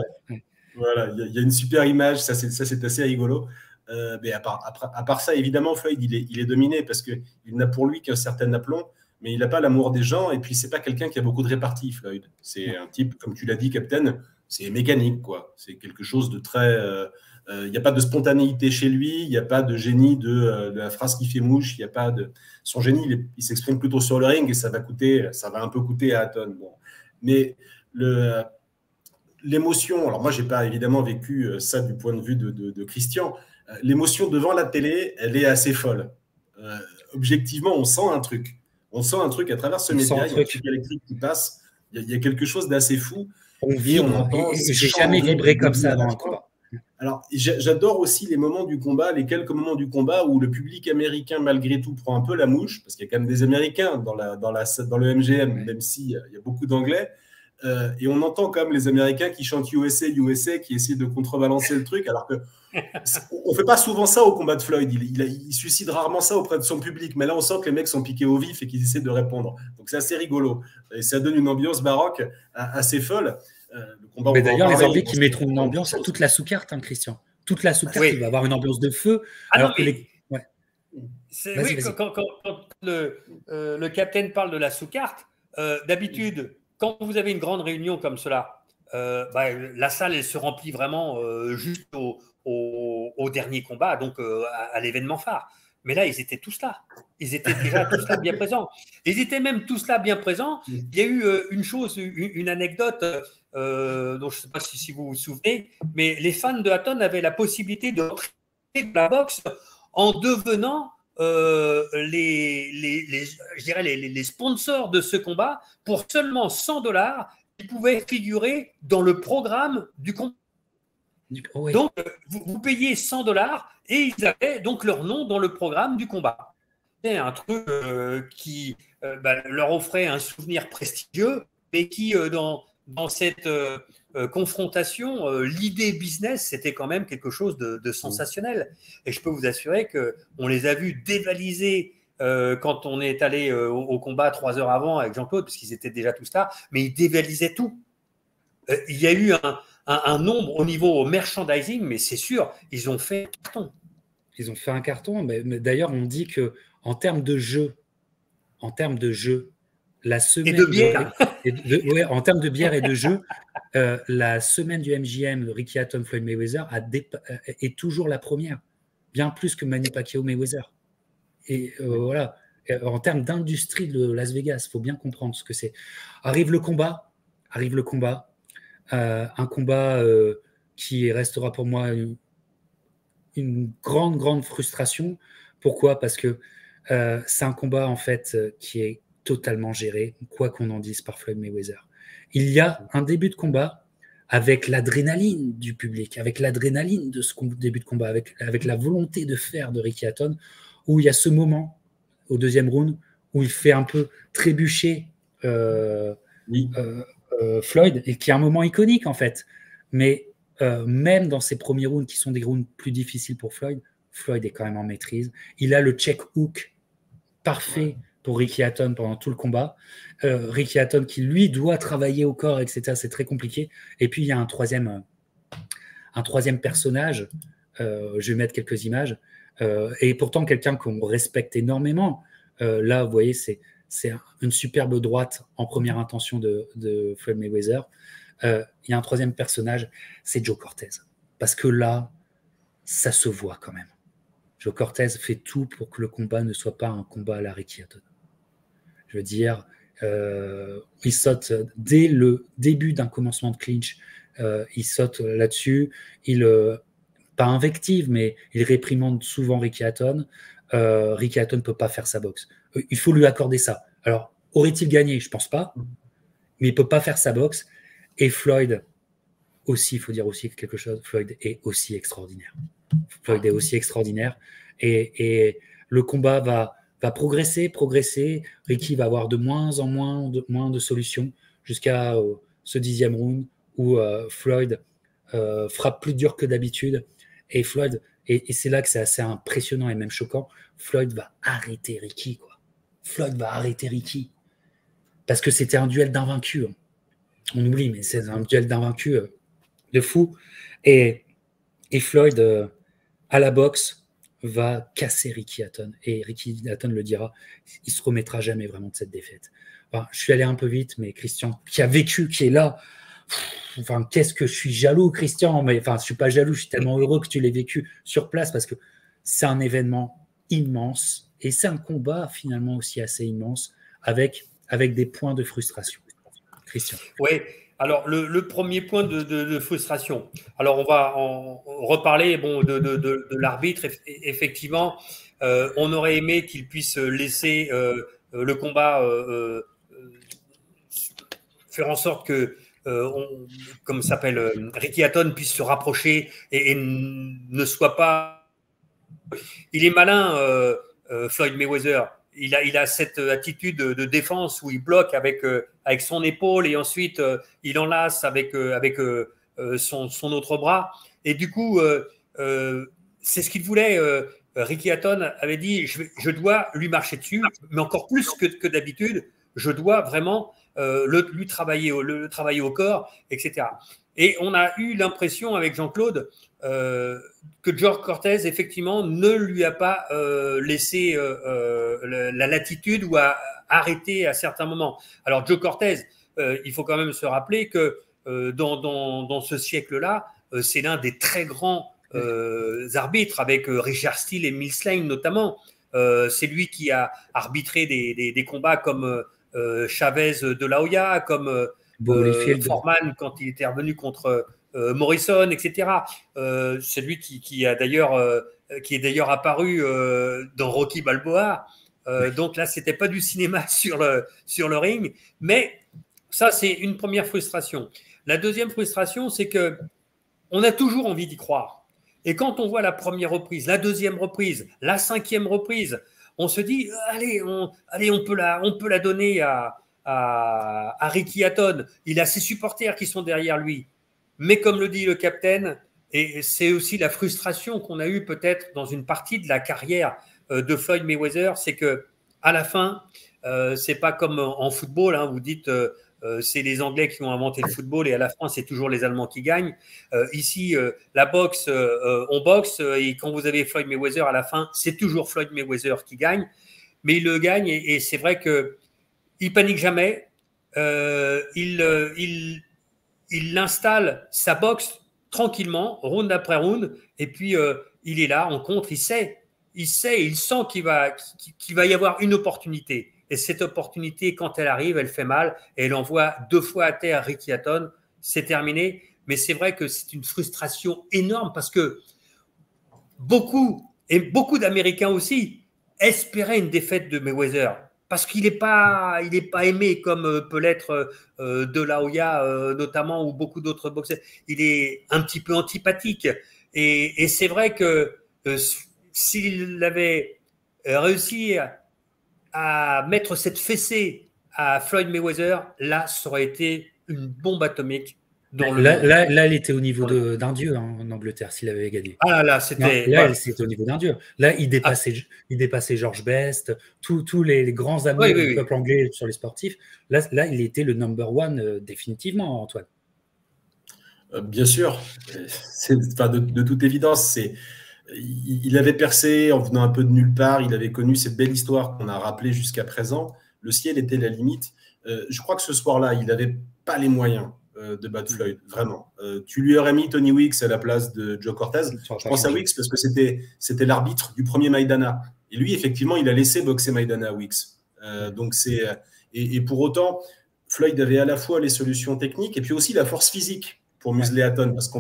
Voilà, il y a une super image, ça c'est assez rigolo. Mais à part ça, évidemment, Floyd, il est dominé parce qu'il n'a pour lui qu'un certain aplomb, mais il n'a pas l'amour des gens, et puis c'est pas quelqu'un qui a beaucoup de répartie, Floyd. C'est un type, comme tu l'as dit, Captain, c'est mécanique, quoi. C'est quelque chose de très... Il n'y a pas de spontanéité chez lui, il n'y a pas de génie de la phrase qui fait mouche, il y a pas de... Son génie, il s'exprime plutôt sur le ring et ça va un peu coûter à Hatton. Bon. Mais l'émotion, alors moi, je n'ai pas évidemment vécu ça du point de vue de Christian, l'émotion devant la télé, elle est assez folle. Objectivement, on sent un truc. On sent un truc à travers ce média, il y a un truc électrique qui passe, il y a quelque chose d'assez fou. On vibre, et j'ai jamais vibré comme ça dans un combat. Alors, j'adore aussi les moments du combat, les quelques moments du combat où le public américain, malgré tout, prend un peu la mouche, parce qu'il y a quand même des Américains dans le MGM, même s'il y a beaucoup d'Anglais. Et on entend quand même les Américains qui chantent USA, USA, qui essaient de contrebalancer le truc, alors que on ne fait pas souvent ça au combat de Floyd. Il suscite rarement ça auprès de son public, mais là, on sent que les mecs sont piqués au vif et qu'ils essaient de répondre. Donc, c'est assez rigolo. Et ça donne une ambiance baroque assez folle. Mais d'ailleurs, les Anglais qui mettront une ambiance à toute la sous-carte, hein, Christian. Toute la sous-carte, il va avoir une ambiance de feu. Alors que quand le capitaine parle de la sous-carte, d'habitude, quand vous avez une grande réunion comme cela, la salle, elle se remplit vraiment juste au dernier combat, donc à l'événement phare. Mais là, ils étaient tous là. Ils étaient déjà tous là bien présents. Ils étaient même tous là bien présents. Il y a eu une anecdote dont je ne sais pas si vous vous souvenez, mais les fans de Hatton avaient la possibilité de rentrer dans la boxe en devenant les sponsors de ce combat. Pour seulement $100, ils pouvaient figurer dans le programme du combat. Oui. Donc, vous payez $100 et ils avaient donc leur nom dans le programme du combat. C'est un truc qui leur offrait un souvenir prestigieux, mais qui, dans cette confrontation, l'idée business, c'était quand même quelque chose de sensationnel. Et je peux vous assurer qu'on les a vus dévaliser quand on est allé au combat 3 heures avant avec Jean-Claude, parce qu'ils étaient déjà tous là, mais ils dévalisaient tout. Il y a eu un nombre au niveau merchandising, mais c'est sûr, ils ont fait un carton. Ils ont fait un carton, mais d'ailleurs, on dit qu'en termes de jeu, la semaine... Et de bière. En termes de bière et de jeu, la semaine du MJM, Ricky Hatton, Floyd Mayweather, est toujours la première, bien plus que Manny Pacquiao Mayweather. Et voilà, en termes d'industrie de Las Vegas, il faut bien comprendre ce que c'est. Arrive le combat, un combat qui restera pour moi une grande frustration. Pourquoi? Parce que c'est un combat en fait qui est totalement géré, quoi qu'on en dise par Floyd Mayweather. Il y a un début de combat avec l'adrénaline du public, avec l'adrénaline de ce début de combat, avec la volonté de faire de Ricky Hatton, où il y a ce moment au deuxième round où il fait un peu trébucher Floyd, et qui est un moment iconique en fait. Mais même dans ces premiers rounds qui sont des rounds plus difficiles pour Floyd, Floyd est quand même en maîtrise. Il a le check hook parfait pour Ricky Hatton pendant tout le combat. Ricky Hatton qui, lui, doit travailler au corps, etc. C'est très compliqué. Et puis, il y a un troisième personnage. Je vais mettre quelques images. Et pourtant, quelqu'un qu'on respecte énormément. Là, vous voyez, c'est une superbe droite en première intention de Floyd Mayweather. Il y a un troisième personnage, c'est Joe Cortez. Parce que là, ça se voit quand même. Joe Cortez fait tout pour que le combat ne soit pas un combat à la Ricky Hatton. Je veux dire, il saute dès le début d'un commencement de clinch, il saute là-dessus, pas invective, mais il réprimande souvent Ricky Hatton. Ricky Hatton ne peut pas faire sa boxe. Il faut lui accorder ça. Alors, aurait-il gagné? Je ne pense pas, mais il ne peut pas faire sa boxe. Et Floyd, aussi, il faut dire aussi quelque chose, Floyd est aussi extraordinaire. Floyd est aussi extraordinaire. Et le combat va progresser. Ricky va avoir de moins en moins de solutions jusqu'à ce 10e round où Floyd frappe plus dur que d'habitude. Et Floyd, et c'est là que c'est assez impressionnant et même choquant, Floyd va arrêter Ricky, quoi. Floyd va arrêter Ricky. Parce que c'était un duel d'invaincus. On oublie, mais c'est un duel d'invaincus de fou. Et Floyd, à la boxe, va casser Ricky Hatton. Et Ricky Hatton le dira, il ne se remettra jamais vraiment de cette défaite. Enfin, je suis allé un peu vite, mais Christian, qui a vécu, qui est là, enfin, qu'est-ce que je suis jaloux, Christian, mais enfin, je ne suis pas jaloux, je suis tellement heureux que tu l'aies vécu sur place parce que c'est un événement immense et c'est un combat finalement aussi assez immense avec des points de frustration. Christian. Oui, alors le premier point de frustration. Alors on va en reparler de l'arbitre. Effectivement, on aurait aimé qu'il puisse laisser le combat faire en sorte que comme s'appelle Ricky Hatton puisse se rapprocher et ne soit pas. Il est malin, Floyd Mayweather. Il a cette attitude de défense où il bloque avec son épaule et ensuite il enlace avec son autre bras. Et du coup, c'est ce qu'il voulait. Ricky Hatton avait dit je dois lui marcher dessus, mais encore plus que d'habitude, je dois vraiment lui travailler au corps, etc. Et on a eu l'impression avec Jean-Claude que George Cortez, effectivement, ne lui a pas laissé la latitude ou a arrêté à certains moments. Alors, Joe Cortez, il faut quand même se rappeler que dans ce siècle-là, c'est l'un des très grands arbitres, avec Richard Steele et Mills Lane notamment. C'est lui qui a arbitré des combats comme Chavez de la Hoya, comme Foreman quand il était revenu contre Morrison, etc. C'est lui qui est d'ailleurs apparu dans Rocky Balboa. Donc là, c'était pas du cinéma sur le ring, mais ça, c'est une première frustration. La deuxième frustration, c'est que on a toujours envie d'y croire. Et quand on voit la première reprise, la deuxième reprise, la cinquième reprise, on se dit allez, on peut la donner à Ricky Hatton. Il a ses supporters qui sont derrière lui. Mais comme le dit le capitaine, et c'est aussi la frustration qu'on a eue peut-être dans une partie de la carrière de Floyd Mayweather, c'est que à la fin, c'est pas comme en football. Hein, vous dites c'est les Anglais qui ont inventé le football et à la fin c'est toujours les Allemands qui gagnent. Ici, la boxe, on boxe et quand vous avez Floyd Mayweather à la fin, c'est toujours Floyd Mayweather qui gagne. Mais il le gagne et c'est vrai que il panique jamais. Il installe sa boxe tranquillement, round après round, et puis il est là, on contre, il sait, il sent qu'il va y avoir une opportunité. Et cette opportunité, quand elle arrive, elle fait mal, et elle envoie 2 fois à terre Ricky Hatton, c'est terminé. Mais c'est vrai que c'est une frustration énorme parce que beaucoup d'Américains aussi espérait une défaite de Mayweather. Parce qu'il n'est pas aimé comme peut l'être De La Hoya, notamment, ou beaucoup d'autres boxeurs. Il est un petit peu antipathique. Et c'est vrai que s'il avait réussi à mettre cette fessée à Floyd Mayweather, là, ça aurait été une bombe atomique. Là, il était au niveau d'un dieu en Angleterre s'il avait gagné. Ah là, c'était. Là, c'était au niveau d'un dieu. Là, il dépassait George Best, tous les grands amours du peuple anglais sur les sportifs. Là, il était le number one définitivement, Antoine. Bien sûr, de toute évidence, il avait percé en venant un peu de nulle part. Il avait connu cette belle histoire qu'on a rappelée jusqu'à présent. Le ciel était la limite. Je crois que ce soir-là, il n'avait pas les moyens de battre Floyd, vraiment. Tu lui aurais mis Tony Weeks à la place de Joe Cortez. Je pense à Weeks parce que c'était l'arbitre du premier Maïdana. Et lui, effectivement, il a laissé boxer Maïdana à Weeks. Et pour autant, Floyd avait à la fois les solutions techniques et puis aussi la force physique pour museler Hatton. Parce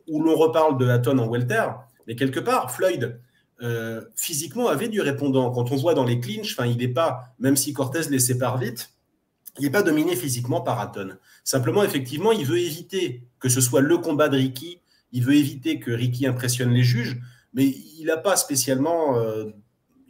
où l'on reparle de Hatton en welter, mais quelque part, Floyd, physiquement, avait du répondant. Quand on voit dans les clinches, il n'est pas, même si Cortez les sépare vite, il n'est pas dominé physiquement par Hatton. Simplement, effectivement, il veut éviter que ce soit le combat de Ricky, il veut éviter que Ricky impressionne les juges, mais il n'a pas spécialement...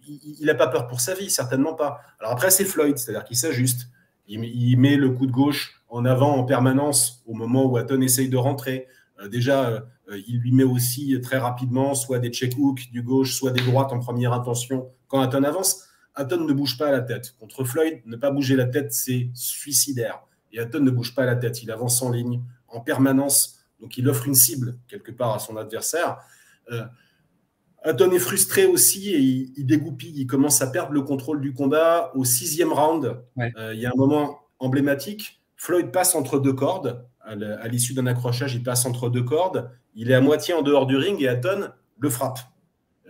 il n'a pas peur pour sa vie, certainement pas. Alors après, c'est Floyd, c'est-à-dire qu'il s'ajuste. Il met le coup de gauche en avant en permanence au moment où Hatton essaye de rentrer. Il lui met aussi très rapidement soit des check hooks du gauche, soit des droites en première intention quand Hatton avance. Hatton ne bouge pas la tête. Contre Floyd, ne pas bouger la tête, c'est suicidaire. Et Hatton ne bouge pas la tête. Il avance en ligne, en permanence. Donc, il offre une cible, quelque part, à son adversaire. Hatton est frustré aussi et il dégoupille. Il commence à perdre le contrôle du combat. Au 6e round, il y a un moment emblématique. Floyd passe entre deux cordes. À l'issue d'un accrochage, il passe entre deux cordes. Il est à moitié en dehors du ring et Hatton le frappe.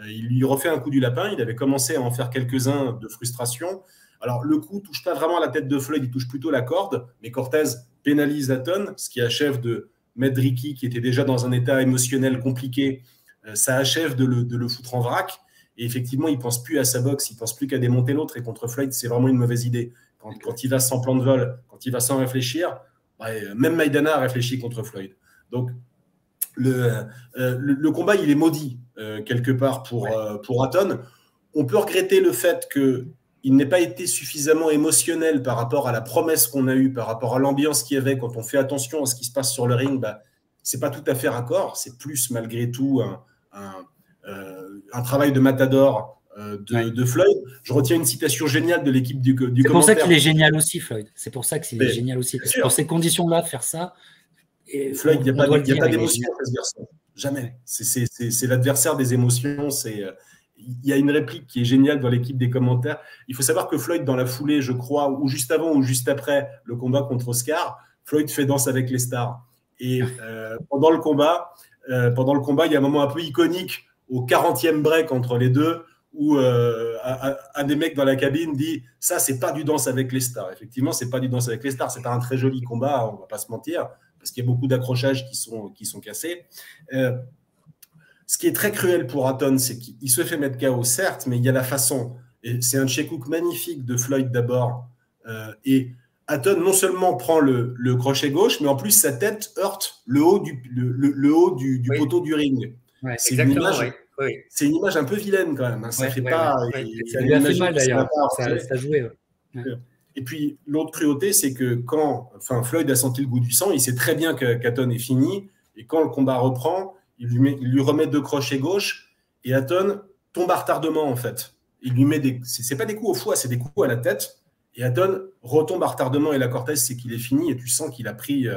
Il lui refait un coup du lapin. Il avait commencé à en faire quelques-uns de frustration. Alors, le coup ne touche pas vraiment la tête de Floyd, il touche plutôt la corde. Mais Cortez pénalise Hatton, ce qui achève de mettre Ricky, qui était déjà dans un état émotionnel compliqué. Ça achève de le foutre en vrac. Et effectivement, il ne pense plus à sa boxe, il ne pense plus qu'à démonter l'autre. Et contre Floyd, c'est vraiment une mauvaise idée. Quand il va sans plan de vol, quand il va sans réfléchir, même Maïdana a réfléchi contre Floyd. Donc, le combat, il est maudit quelque part pour Hatton. On peut regretter le fait qu'il n'ait pas été suffisamment émotionnel par rapport à la promesse qu'on a eue, par rapport à l'ambiance qu'il y avait. Quand on fait attention à ce qui se passe sur le ring, c'est pas tout à fait raccord. C'est plus, malgré tout, un travail de matador de Floyd. Je retiens une citation géniale de l'équipe du commentaire. C'est pour ça qu'il est génial aussi, Floyd. C'est pour ça qu'il est génial aussi. Dans ces conditions-là, de faire ça. Et Floyd, il n'y a pas d'émotion à ce garçon. Jamais. C'est l'adversaire des émotions. Il y a une réplique qui est géniale dans l'équipe des commentaires. Il faut savoir que Floyd, dans la foulée, je crois, ou juste avant ou juste après le combat contre Oscar, Floyd fait Danse avec les stars. Et pendant le combat, il y a un moment un peu iconique au 40e break entre les deux où un des mecs dans la cabine dit « Ça, c'est pas du Danse avec les stars ». Effectivement, c'est pas du Danse avec les stars. C'est pas un très joli combat, on va pas se mentir, parce qu'il y a beaucoup d'accrochages qui sont cassés. Ce qui est très cruel pour Hatton, c'est qu'il se fait mettre KO, certes, mais il y a la façon. Et c'est un check hook magnifique de Floyd d'abord. Et Hatton non seulement prend le crochet gauche, mais en plus sa tête heurte le haut du poteau du ring. Ouais, c'est une image un peu vilaine quand même. Ça fait pas. Ça lui a fait mal d'ailleurs. Ça jouait. Et puis l'autre cruauté, c'est que quand Floyd a senti le goût du sang, il sait très bien qu'Hatton est fini. Et quand le combat reprend, il lui remet 2 crochets gauche et Hatton tombe à retardement en fait. Il lui met c'est pas des coups au foie, c'est des coups à la tête. Et Hatton retombe à retardement et la Cortez, c'est qu'il est fini et tu sens qu'il a pris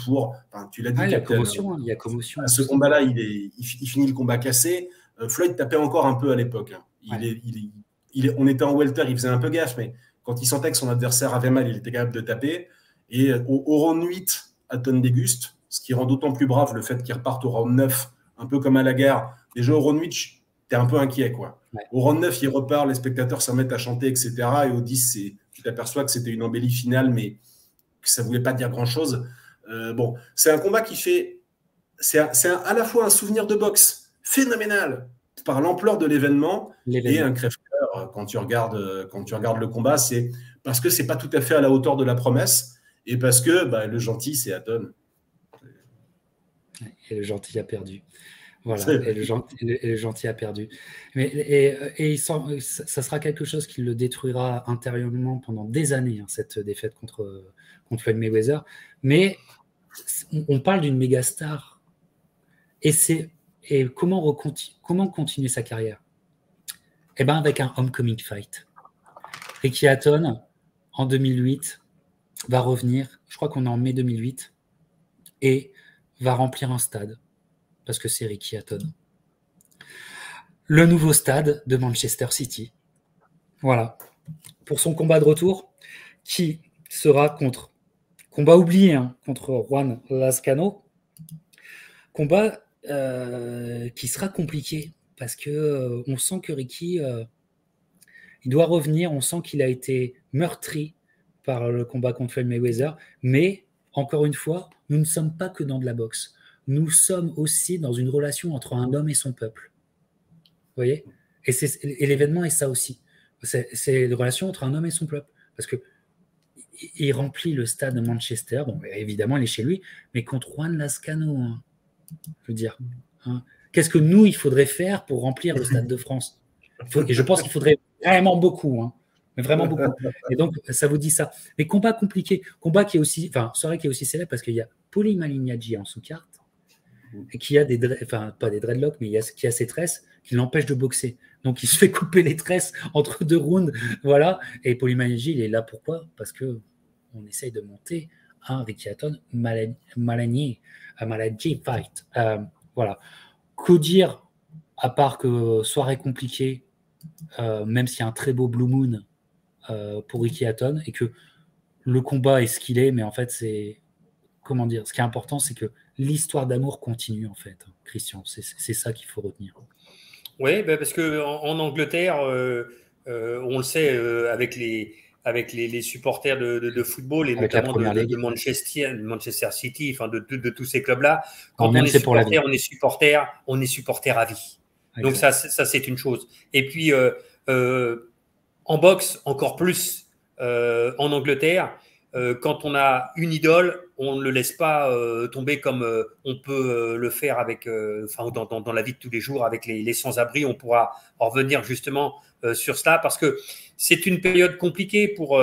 pour. Tu l'as dit. Il y a commotion. Il y a commotion. À ce combat-là, il finit le combat cassé. Floyd tapait encore un peu à l'époque. On était en welter, il faisait un peu gaffe, mais quand il sentait que son adversaire avait mal, il était capable de taper. Et au round 8, Hatton déguste, ce qui rend d'autant plus brave le fait qu'il reparte au round 9, un peu comme à la guerre. Déjà au round 8, tu es un peu inquiet, quoi. Ouais. Au round 9, il repart, les spectateurs s'en mettent à chanter, etc. Et au 10, tu t'aperçois que c'était une embellie finale, mais que ça ne voulait pas dire grand-chose. C'est un combat qui fait... C'est à la fois un souvenir de boxe phénoménal, par l'ampleur de l'événement et un crève-cœur quand tu regardes le combat, c'est parce que c'est pas tout à fait à la hauteur de la promesse et parce que le gentil, c'est Hatton. Et le gentil a perdu. Voilà, et le gentil a perdu. Et ça sera quelque chose qui le détruira intérieurement pendant des années, hein, cette défaite contre Floyd Mayweather. Mais on parle d'une méga star. Et comment continuer sa carrière? Eh bien, avec un homecoming fight. Ricky Hatton, en 2008, va revenir, je crois qu'on est en mai 2008, et va remplir un stade. Parce que c'est Ricky Hatton. Le nouveau stade de Manchester City. Voilà. Pour son combat de retour, qui sera combat oublié, hein, contre Juan Lascano. Combat qui sera compliqué parce que on sent que Ricky il doit revenir, on sent qu'il a été meurtri par le combat contre Floyd Mayweather, mais encore une fois, nous ne sommes pas que dans de la boxe. Nous sommes aussi dans une relation entre un homme et son peuple. Vous voyez ? Et l'événement est ça aussi. C'est une relation entre un homme et son peuple. Parce que il remplit le stade de Manchester. Bon, évidemment, il est chez lui. Mais contre Juan Lascano, hein, je veux dire, hein, qu'est-ce que nous, il faudrait faire pour remplir le stade de France ? Et je pense qu'il faudrait vraiment beaucoup. Hein, mais vraiment beaucoup. Et donc, ça vous dit ça. Mais combat compliqué. Combat qui est aussi... Enfin, soirée qui est aussi célèbre parce qu'il y a Paulie Malignaggi en sous-carte et qui a pas des dreadlocks, mais qui a ses tresses qui l'empêchent de boxer. Donc, il se fait couper les tresses entre 2 rounds. Voilà. Et Paulie Malignaggi, il est là pourquoi ? Parce qu'on essaye de monter un Ricky Hatton Malignaggi fight. Voilà. Que dire, à part que soirée compliquée, même s'il y a un très beau Blue Moon pour Ricky Hatton, et que le combat est ce qu'il est, mais en fait, c'est... Comment dire ? Ce qui est important, c'est que l'histoire d'amour continue, en fait, Christian. C'est ça qu'il faut retenir. Oui, parce qu'en Angleterre, on le sait, avec les supporters de football, et avec notamment de Manchester City, enfin de tous ces clubs-là, quand on est supporter à vie. Exact. Donc ça, c'est une chose. Et puis, en boxe, encore plus en Angleterre, quand on a une idole, on ne le laisse pas tomber comme on peut le faire avec, dans la vie de tous les jours avec les sans-abri. On pourra en revenir justement sur cela parce que c'est une période compliquée pour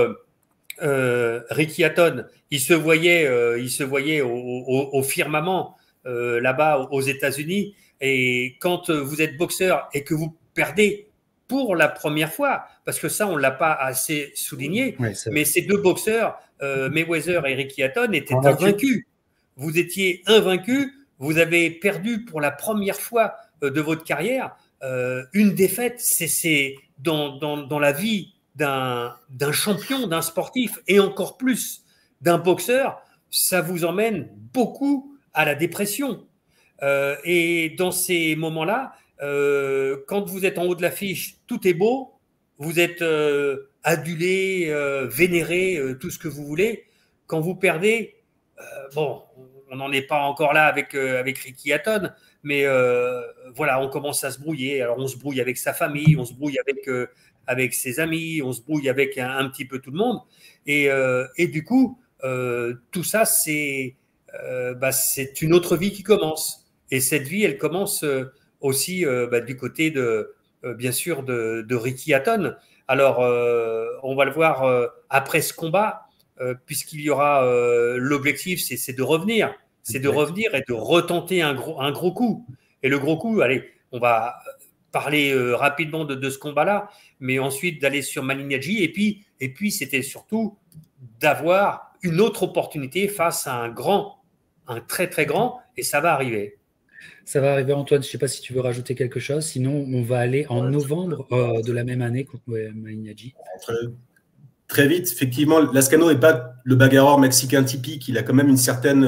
Ricky Hatton. Il se voyait au firmament là-bas aux États-Unis. Et quand vous êtes boxeur et que vous perdez pour la première fois, parce que ça, on ne l'a pas assez souligné, mais ces 2 boxeurs, Mayweather et Ricky Hatton, étaient invaincus. Vous étiez invaincus, vous avez perdu pour la première fois de votre carrière. Une défaite, c'est dans la vie d'un champion, d'un sportif, et encore plus d'un boxeur, ça vous emmène beaucoup à la dépression. Et dans ces moments-là, quand vous êtes en haut de l'affiche, tout est beau, vous êtes adulé, vénéré, tout ce que vous voulez. Quand vous perdez, bon, on n'en est pas encore là avec Ricky Hatton, mais voilà, on commence à se brouiller. Alors on se brouille avec sa famille, on se brouille avec ses amis, on se brouille avec un petit peu tout le monde. Et du coup, tout ça, c'est une autre vie qui commence. Et cette vie, elle commence aussi du côté bien sûr de Ricky Hatton. Alors, on va le voir après ce combat, puisqu'il y aura l'objectif, c'est de revenir. C'est de revenir et de retenter un gros coup. Et le gros coup, allez, on va parler rapidement de ce combat-là, mais ensuite d'aller sur Malignaggi. Et puis c'était surtout d'avoir une autre opportunité face à un très très grand, et ça va arriver. Ça va arriver, Antoine. Je ne sais pas si tu veux rajouter quelque chose. Sinon, on va aller en novembre de la même année contre Malignaggi. Très vite, effectivement, Lascano n'est pas le bagarreur mexicain typique. Il a quand même une certaine...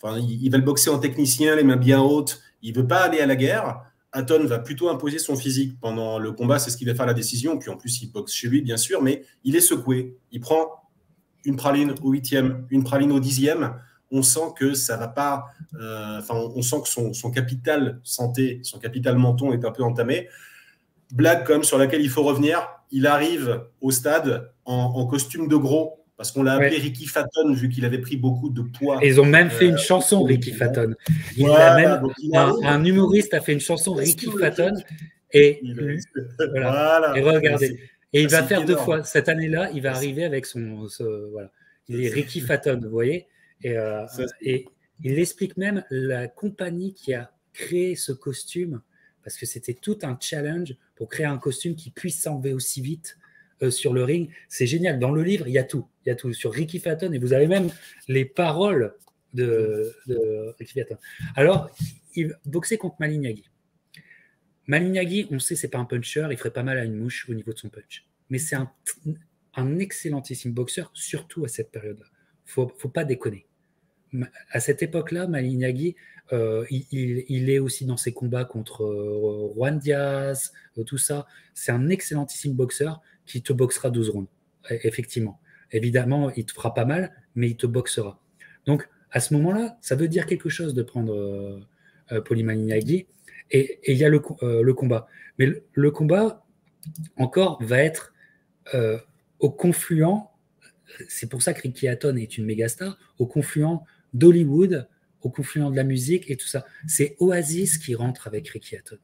il va le boxer en technicien, les mains bien hautes. Il ne veut pas aller à la guerre. Hatton va plutôt imposer son physique pendant le combat. C'est ce qui va faire la décision. Puis en plus, il boxe chez lui, bien sûr. Mais il est secoué. Il prend une praline au 8e, une praline au 10e. on sent que ça va pas. On sent que son capital santé, son capital menton est un peu entamé. Blague quand même sur laquelle il faut revenir. Il arrive au stade en costume de gros parce qu'on l'a appelé Ricky Fatton vu qu'il avait pris beaucoup de poids. Et ils ont même fait une chanson Ricky Fatton. Un humoriste a fait une chanson Ricky Fatton et voilà. Et regardez. Et il va faire énorme. 2 fois. Cette année-là, il va arriver avec voilà. Il est Ricky Fatton, vous voyez. Et il explique même la compagnie qui a créé ce costume, parce que c'était tout un challenge pour créer un costume qui puisse s'enlever aussi vite sur le ring. C'est génial. Dans le livre, il y a tout. Il y a tout sur Ricky Fatton et vous avez même les paroles de Ricky Fatton. Alors, il boxait contre Malignaggi. Malignaggi, on sait, c'est pas un puncher, il ferait pas mal à une mouche au niveau de son punch. Mais c'est un excellentissime boxeur, surtout à cette période-là. Faut pas déconner. À cette époque-là, Malignaggi, il est aussi dans ses combats contre Juan Diaz, tout ça. C'est un excellentissime boxeur qui te boxera 12 rounds, effectivement. Évidemment, il te fera pas mal, mais il te boxera. Donc, à ce moment-là, ça veut dire quelque chose de prendre Paulie Malignaggi. Et il y a le combat. Mais le combat, encore, va être au confluent, c'est pour ça que Ricky Hatton est une méga star, au confluent d'Hollywood, au confluent de la musique et tout ça. C'est Oasis qui rentre avec Ricky Hatton.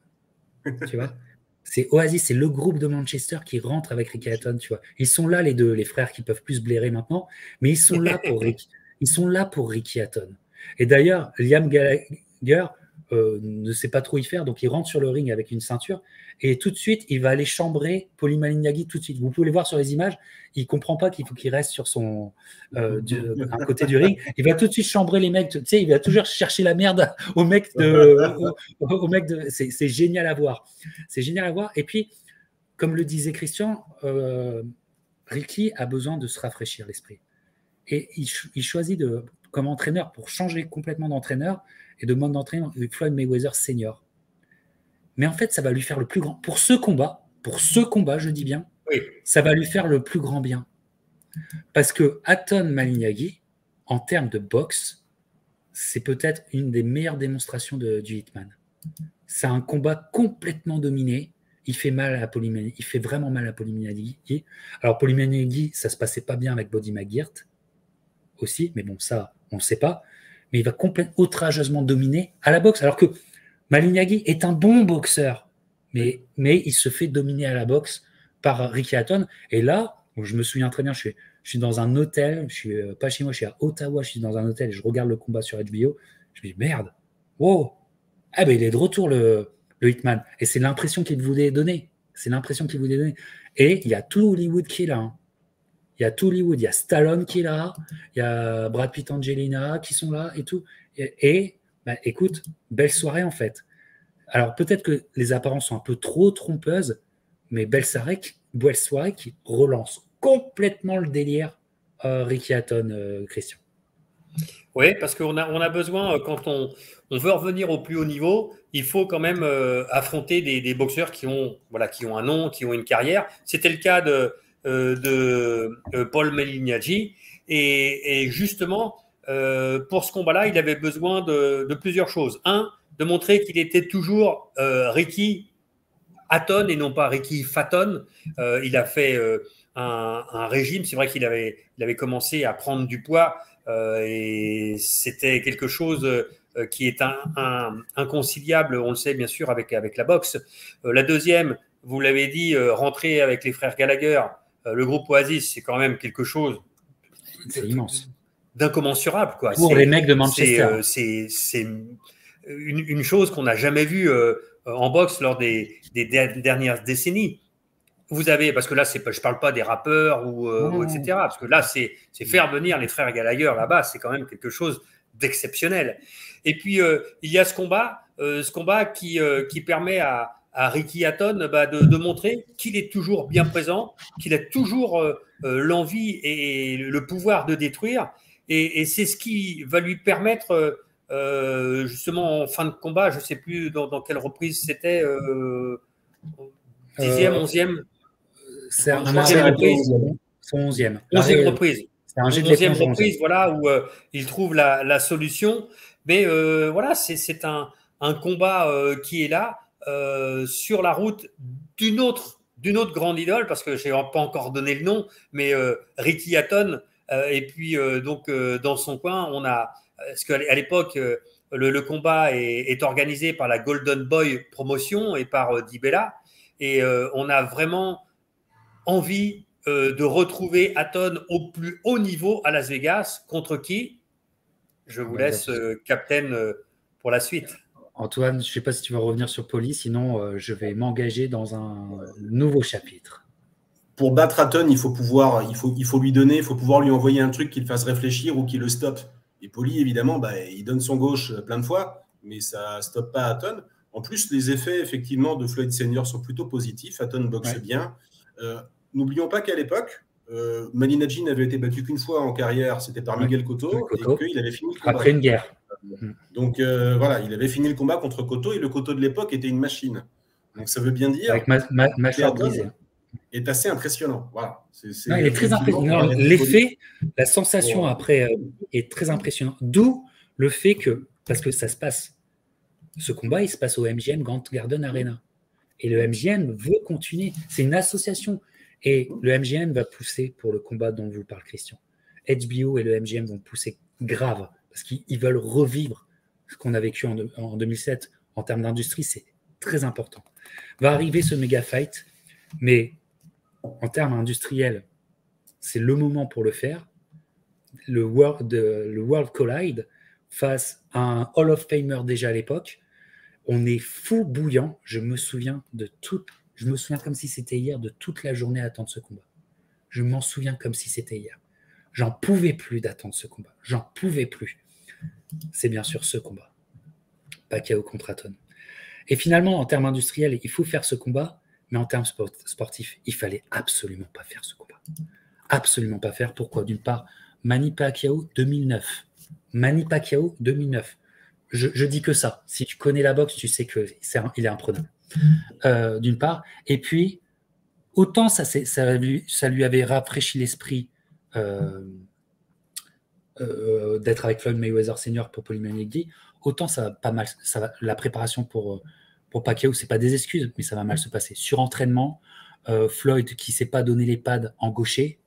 Tu vois, c'est Oasis, c'est le groupe de Manchester qui rentre avec Ricky Hatton, tu vois. Ils sont là, les deux, les frères qui peuvent plus se blairer maintenant, mais ils sont là pour Ricky Hatton. Et d'ailleurs, Liam Gallagher ne sait pas trop y faire, donc il rentre sur le ring avec une ceinture et tout de suite il va aller chambrer Paulie Malignaggi tout de suite. Vous pouvez le voir sur les images, il comprend pas qu'il faut qu'il reste sur son un côté du ring. Il va tout de suite chambrer les mecs, tu sais, il va toujours chercher la merde aux mecs de c'est génial à voir. C'est génial à voir. Et puis, comme le disait Christian, Ricky a besoin de se rafraîchir l'esprit. Et il choisit comme entraîneur, pour changer complètement d'entraîneur et de mode d'entraînement, Floyd Mayweather senior. Mais en fait, ça va lui faire le plus grand... Pour ce combat, je dis bien, oui. Ça va lui faire le plus grand bien. Parce que Hatton Malignaggi, en termes de boxe, c'est peut-être une des meilleures démonstrations du Hitman. C'est un combat complètement dominé. Il fait mal à Paulie Malignaggi. Il fait vraiment mal à Paulie Malignaggi. Alors, Paulie Malignaggi, ça se passait pas bien avec Buddy McGirt aussi, mais bon, ça, on ne sait pas. Mais il va complètement outrageusement dominer à la boxe. Alors que Malignaggi est un bon boxeur, mais il se fait dominer à la boxe par Ricky Hatton. Et là, je me souviens très bien, je suis dans un hôtel, je suis pas chez moi, je suis à Ottawa, je suis dans un hôtel et je regarde le combat sur HBO. Je me dis, merde, wow, ah ben il est de retour le Hitman. Et c'est l'impression qu'il voulait donner. Et il y a tout Hollywood qui est là. Il y a tout Hollywood, il y a Stallone qui est là, il y a Brad Pitt, Angelina qui sont là et tout. Et écoute, belle soirée en fait. Alors peut-être que les apparences sont un peu trop trompeuses, mais belle soirée qui relance complètement le délire Ricky Hatton, Christian. Oui, parce qu'on a besoin, quand on veut revenir au plus haut niveau, il faut quand même affronter des boxeurs qui ont un nom, qui ont une carrière. C'était le cas de Paul Malignaggi et justement pour ce combat-là il avait besoin de plusieurs choses. Un, de montrer qu'il était toujours Ricky Hatton et non pas Ricky Fatton. Il a fait un régime, c'est vrai qu'il avait commencé à prendre du poids et c'était quelque chose qui est inconciliable, on le sait bien sûr avec la boxe. La deuxième, vous l'avez dit, rentrer avec les frères Gallagher, le groupe Oasis, c'est quand même quelque chose d'incommensurable, quoi. Pour les mecs de Manchester. C'est une chose qu'on n'a jamais vue en boxe lors des dernières décennies. Vous avez, parce que là, je ne parle pas des rappeurs ou etc. Parce que là, c'est faire venir les frères Gallagher là-bas, c'est quand même quelque chose d'exceptionnel. Et puis, il y a ce combat qui permet à Ricky Hatton de montrer qu'il est toujours bien présent, qu'il a toujours l'envie et le pouvoir de détruire. Et c'est ce qui va lui permettre, justement, en fin de combat, je ne sais plus dans quelle reprise c'était, 10e, 11e. C'est un 11e reprise. 11e reprise. 11e reprise, voilà, où il trouve la solution. Mais voilà, c'est un combat qui est là sur la route d'une autre grande idole, parce que je n'ai pas encore donné le nom, mais Ricky Hatton. Et puis, donc, dans son coin, on a. Parce qu'à l'époque, le combat est organisé par la Golden Boy Promotion et par Dibella. Et on a vraiment envie de retrouver Hatton au plus haut niveau à Las Vegas. Contre qui? Je vous laisse, Captain, pour la suite. Antoine, je ne sais pas si tu vas revenir sur Paulie, sinon je vais m'engager dans un nouveau chapitre. Pour battre Hatton, il faut lui donner, il faut pouvoir lui envoyer un truc qui le fasse réfléchir ou qui le stoppe. Et Paulie, évidemment, il donne son gauche plein de fois, mais ça ne stoppe pas Hatton. En plus, les effets, effectivement, de Floyd Senior sont plutôt positifs. Hatton boxe bien. N'oublions pas qu'à l'époque, Manny Nadji n'avait été battu qu'une fois en carrière, c'était par Miguel Cotto, et qu'il avait fini le combat. Après une guerre. Donc voilà, il avait fini le combat contre Cotto, et le Cotto de l'époque était une machine. Donc ça veut bien dire. Avec mâchoire brisée. Est assez impressionnant. Voilà. Il est très impressionnant. L'effet, la sensation après est très impressionnant. D'où le fait que, parce que ça se passe, ce combat, il se passe au MGM Grand Garden Arena. Et le MGM veut continuer. C'est une association. Et le MGM va pousser pour le combat dont vous parle Christian. HBO et le MGM vont pousser grave parce qu'ils veulent revivre ce qu'on a vécu en 2007 en termes d'industrie. C'est très important. Va arriver ce méga fight, mais en termes industriels, c'est le moment pour le faire. Le World Collide face à un Hall of Famer déjà à l'époque. On est fou bouillant. Je me souviens comme si c'était hier de toute la journée à attendre ce combat. Je m'en souviens comme si c'était hier. J'en pouvais plus d'attendre ce combat. J'en pouvais plus. C'est bien sûr ce combat. Pacquiao contre Hatton. Et finalement, en termes industriels, il faut faire ce combat, mais en termes sportifs, il fallait absolument pas faire ce combat. Absolument pas faire. Pourquoi? D'une part, Manny Pacquiao 2009. Manny Pacquiao 2009. Je dis que ça. Si tu connais la boxe, tu sais qu'il est imprenable. D'une part. Et puis, autant ça lui avait rafraîchi l'esprit d'être avec Floyd Mayweather Senior pour Paulie Malignaggi, autant ça va pas mal. La préparation pour Pacquiao, c'est pas des excuses, mais ça va mal se passer. Surentraînement, Floyd qui ne sait pas donner les pads en gaucher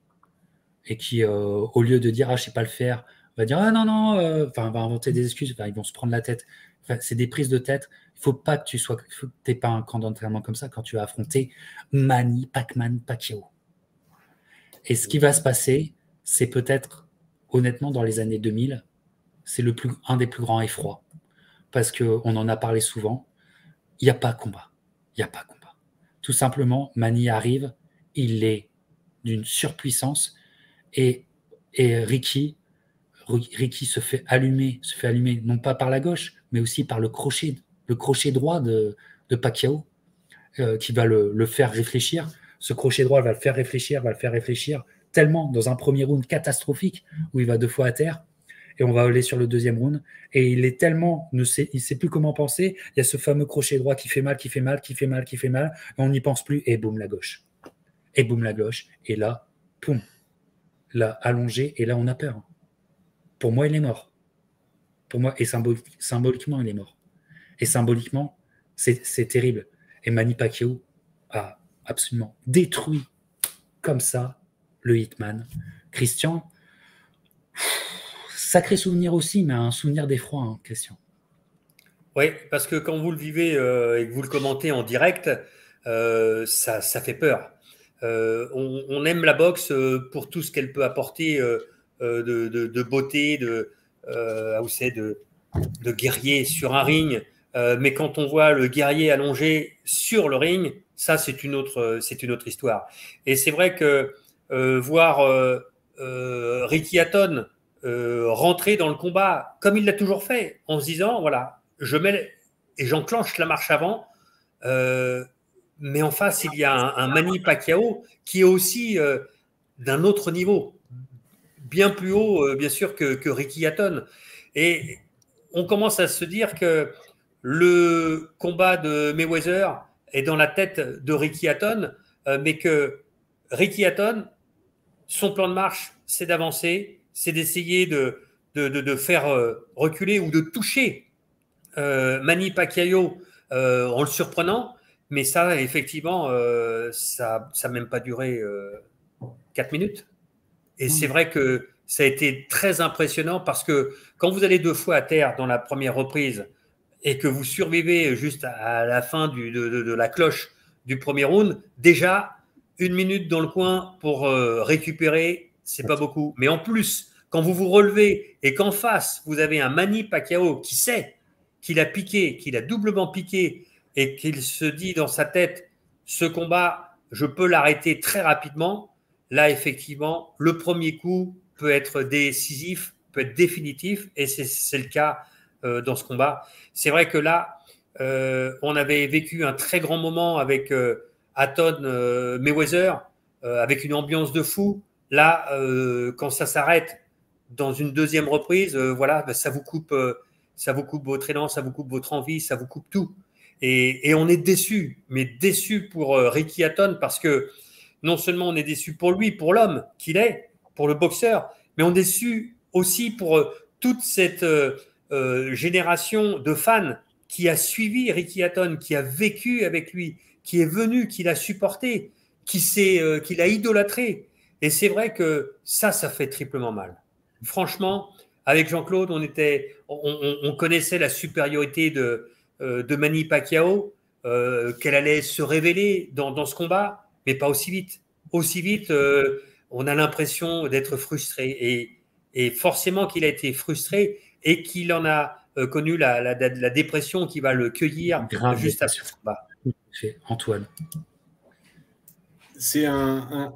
et qui, au lieu de dire « ah, je sais pas le faire », va dire « ah non, va inventer des excuses, ils vont se prendre la tête ». C'est des prises de tête. Il ne faut pas que tu n'aies pas un camp d'entraînement comme ça quand tu vas affronter Manny Pacquiao. Et ce qui va se passer, c'est peut-être, honnêtement, dans les années 2000, c'est un des plus grands effrois. Parce qu'on en a parlé souvent, il n'y a pas combat. Il n'y a pas combat. Tout simplement, Manny arrive, il est d'une surpuissance et Ricky se fait allumer, non pas par la gauche, mais aussi par le crochet droit de Pacquiao, qui va le faire réfléchir. Ce crochet droit va le faire réfléchir tellement dans un premier round catastrophique où il va 2 fois à terre et on va aller sur le deuxième round et il est tellement, il ne sait plus comment penser. Il y a ce fameux crochet droit qui fait mal et on n'y pense plus et boum la gauche et là, poum, là allongé et là on a peur. Pour moi, il est mort. Pour moi, et symboliquement, il est mort. Et symboliquement, c'est terrible. Et Manny Pacquiao a absolument détruit comme ça le Hitman. Christian, sacré souvenir aussi, mais un souvenir d'effroi, hein, Christian. Oui, parce que quand vous le vivez et que vous le commentez en direct, ça fait peur. On aime la boxe pour tout ce qu'elle peut apporter de beauté, de guerrier sur un ring. Mais quand on voit le guerrier allongé sur le ring, ça, c'est une autre histoire. Et c'est vrai que voir Ricky Hatton rentrer dans le combat comme il l'a toujours fait, en se disant, voilà, je mets et j'enclenche la marche avant, mais en face, il y a un Manny Pacquiao qui est aussi d'un autre niveau, bien plus haut, bien sûr, que Ricky Hatton. Et on commence à se dire que le combat de Mayweather est dans la tête de Ricky Hatton, mais que Ricky Hatton son plan de marche, c'est d'avancer, c'est d'essayer de faire reculer ou de toucher Manny Pacquiao en le surprenant. Mais ça, effectivement, ça n'a même pas duré 4 minutes. Et c'est vrai que ça a été très impressionnant parce que quand vous allez 2 fois à terre dans la première reprise et que vous survivez juste à la fin de la cloche du premier round, déjà 1 minute dans le coin pour récupérer, c'est pas beaucoup. Mais en plus, quand vous vous relevez et qu'en face, vous avez un Manny Pacquiao qui sait qu'il a piqué, qu'il a doublement piqué et qu'il se dit dans sa tête, ce combat, je peux l'arrêter très rapidement. Là, effectivement, le premier coup peut être décisif, peut être définitif, et c'est le cas dans ce combat. C'est vrai que là, on avait vécu un très grand moment avec Hatton Mayweather, avec une ambiance de fou. Là, quand ça s'arrête dans une deuxième reprise, voilà, ça vous coupe votre élan, ça vous coupe votre envie, ça vous coupe tout. Et on est déçu, mais déçu pour Ricky Hatton parce que non seulement on est déçu pour lui, pour l'homme qu'il est, pour le boxeur, mais on est déçu aussi pour toute cette génération de fans qui a suivi Ricky Hatton, qui a vécu avec lui, qui est venu, qui l'a supporté, qui l'a idolâtré. Et c'est vrai que ça fait triplement mal. Franchement, avec Jean-Claude, on connaissait la supériorité de Manny Pacquiao, qu'elle allait se révéler dans ce combat, mais pas aussi vite. Aussi vite, on a l'impression d'être frustré. Et forcément qu'il a été frustré et qu'il en a connu la dépression qui va le cueillir juste après ce combat. Antoine. C'est un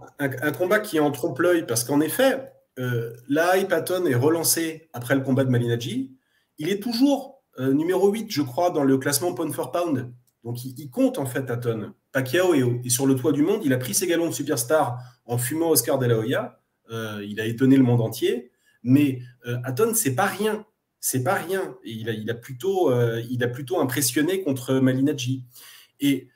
combat qui est en trompe-l'œil parce qu'en effet, la hype Hatton est relancée après le combat de Malignaggi. Il est toujours numéro 8, je crois, dans le classement pound for pound. Donc, il compte en fait Hatton. Pacquiao est sur le toit du monde. Il a pris ses galons de superstar en fumant Oscar de la Hoya. Il a étonné le monde entier. Mais Hatton, c'est pas rien. C'est pas rien. Et il a plutôt impressionné contre Malignaggi. Et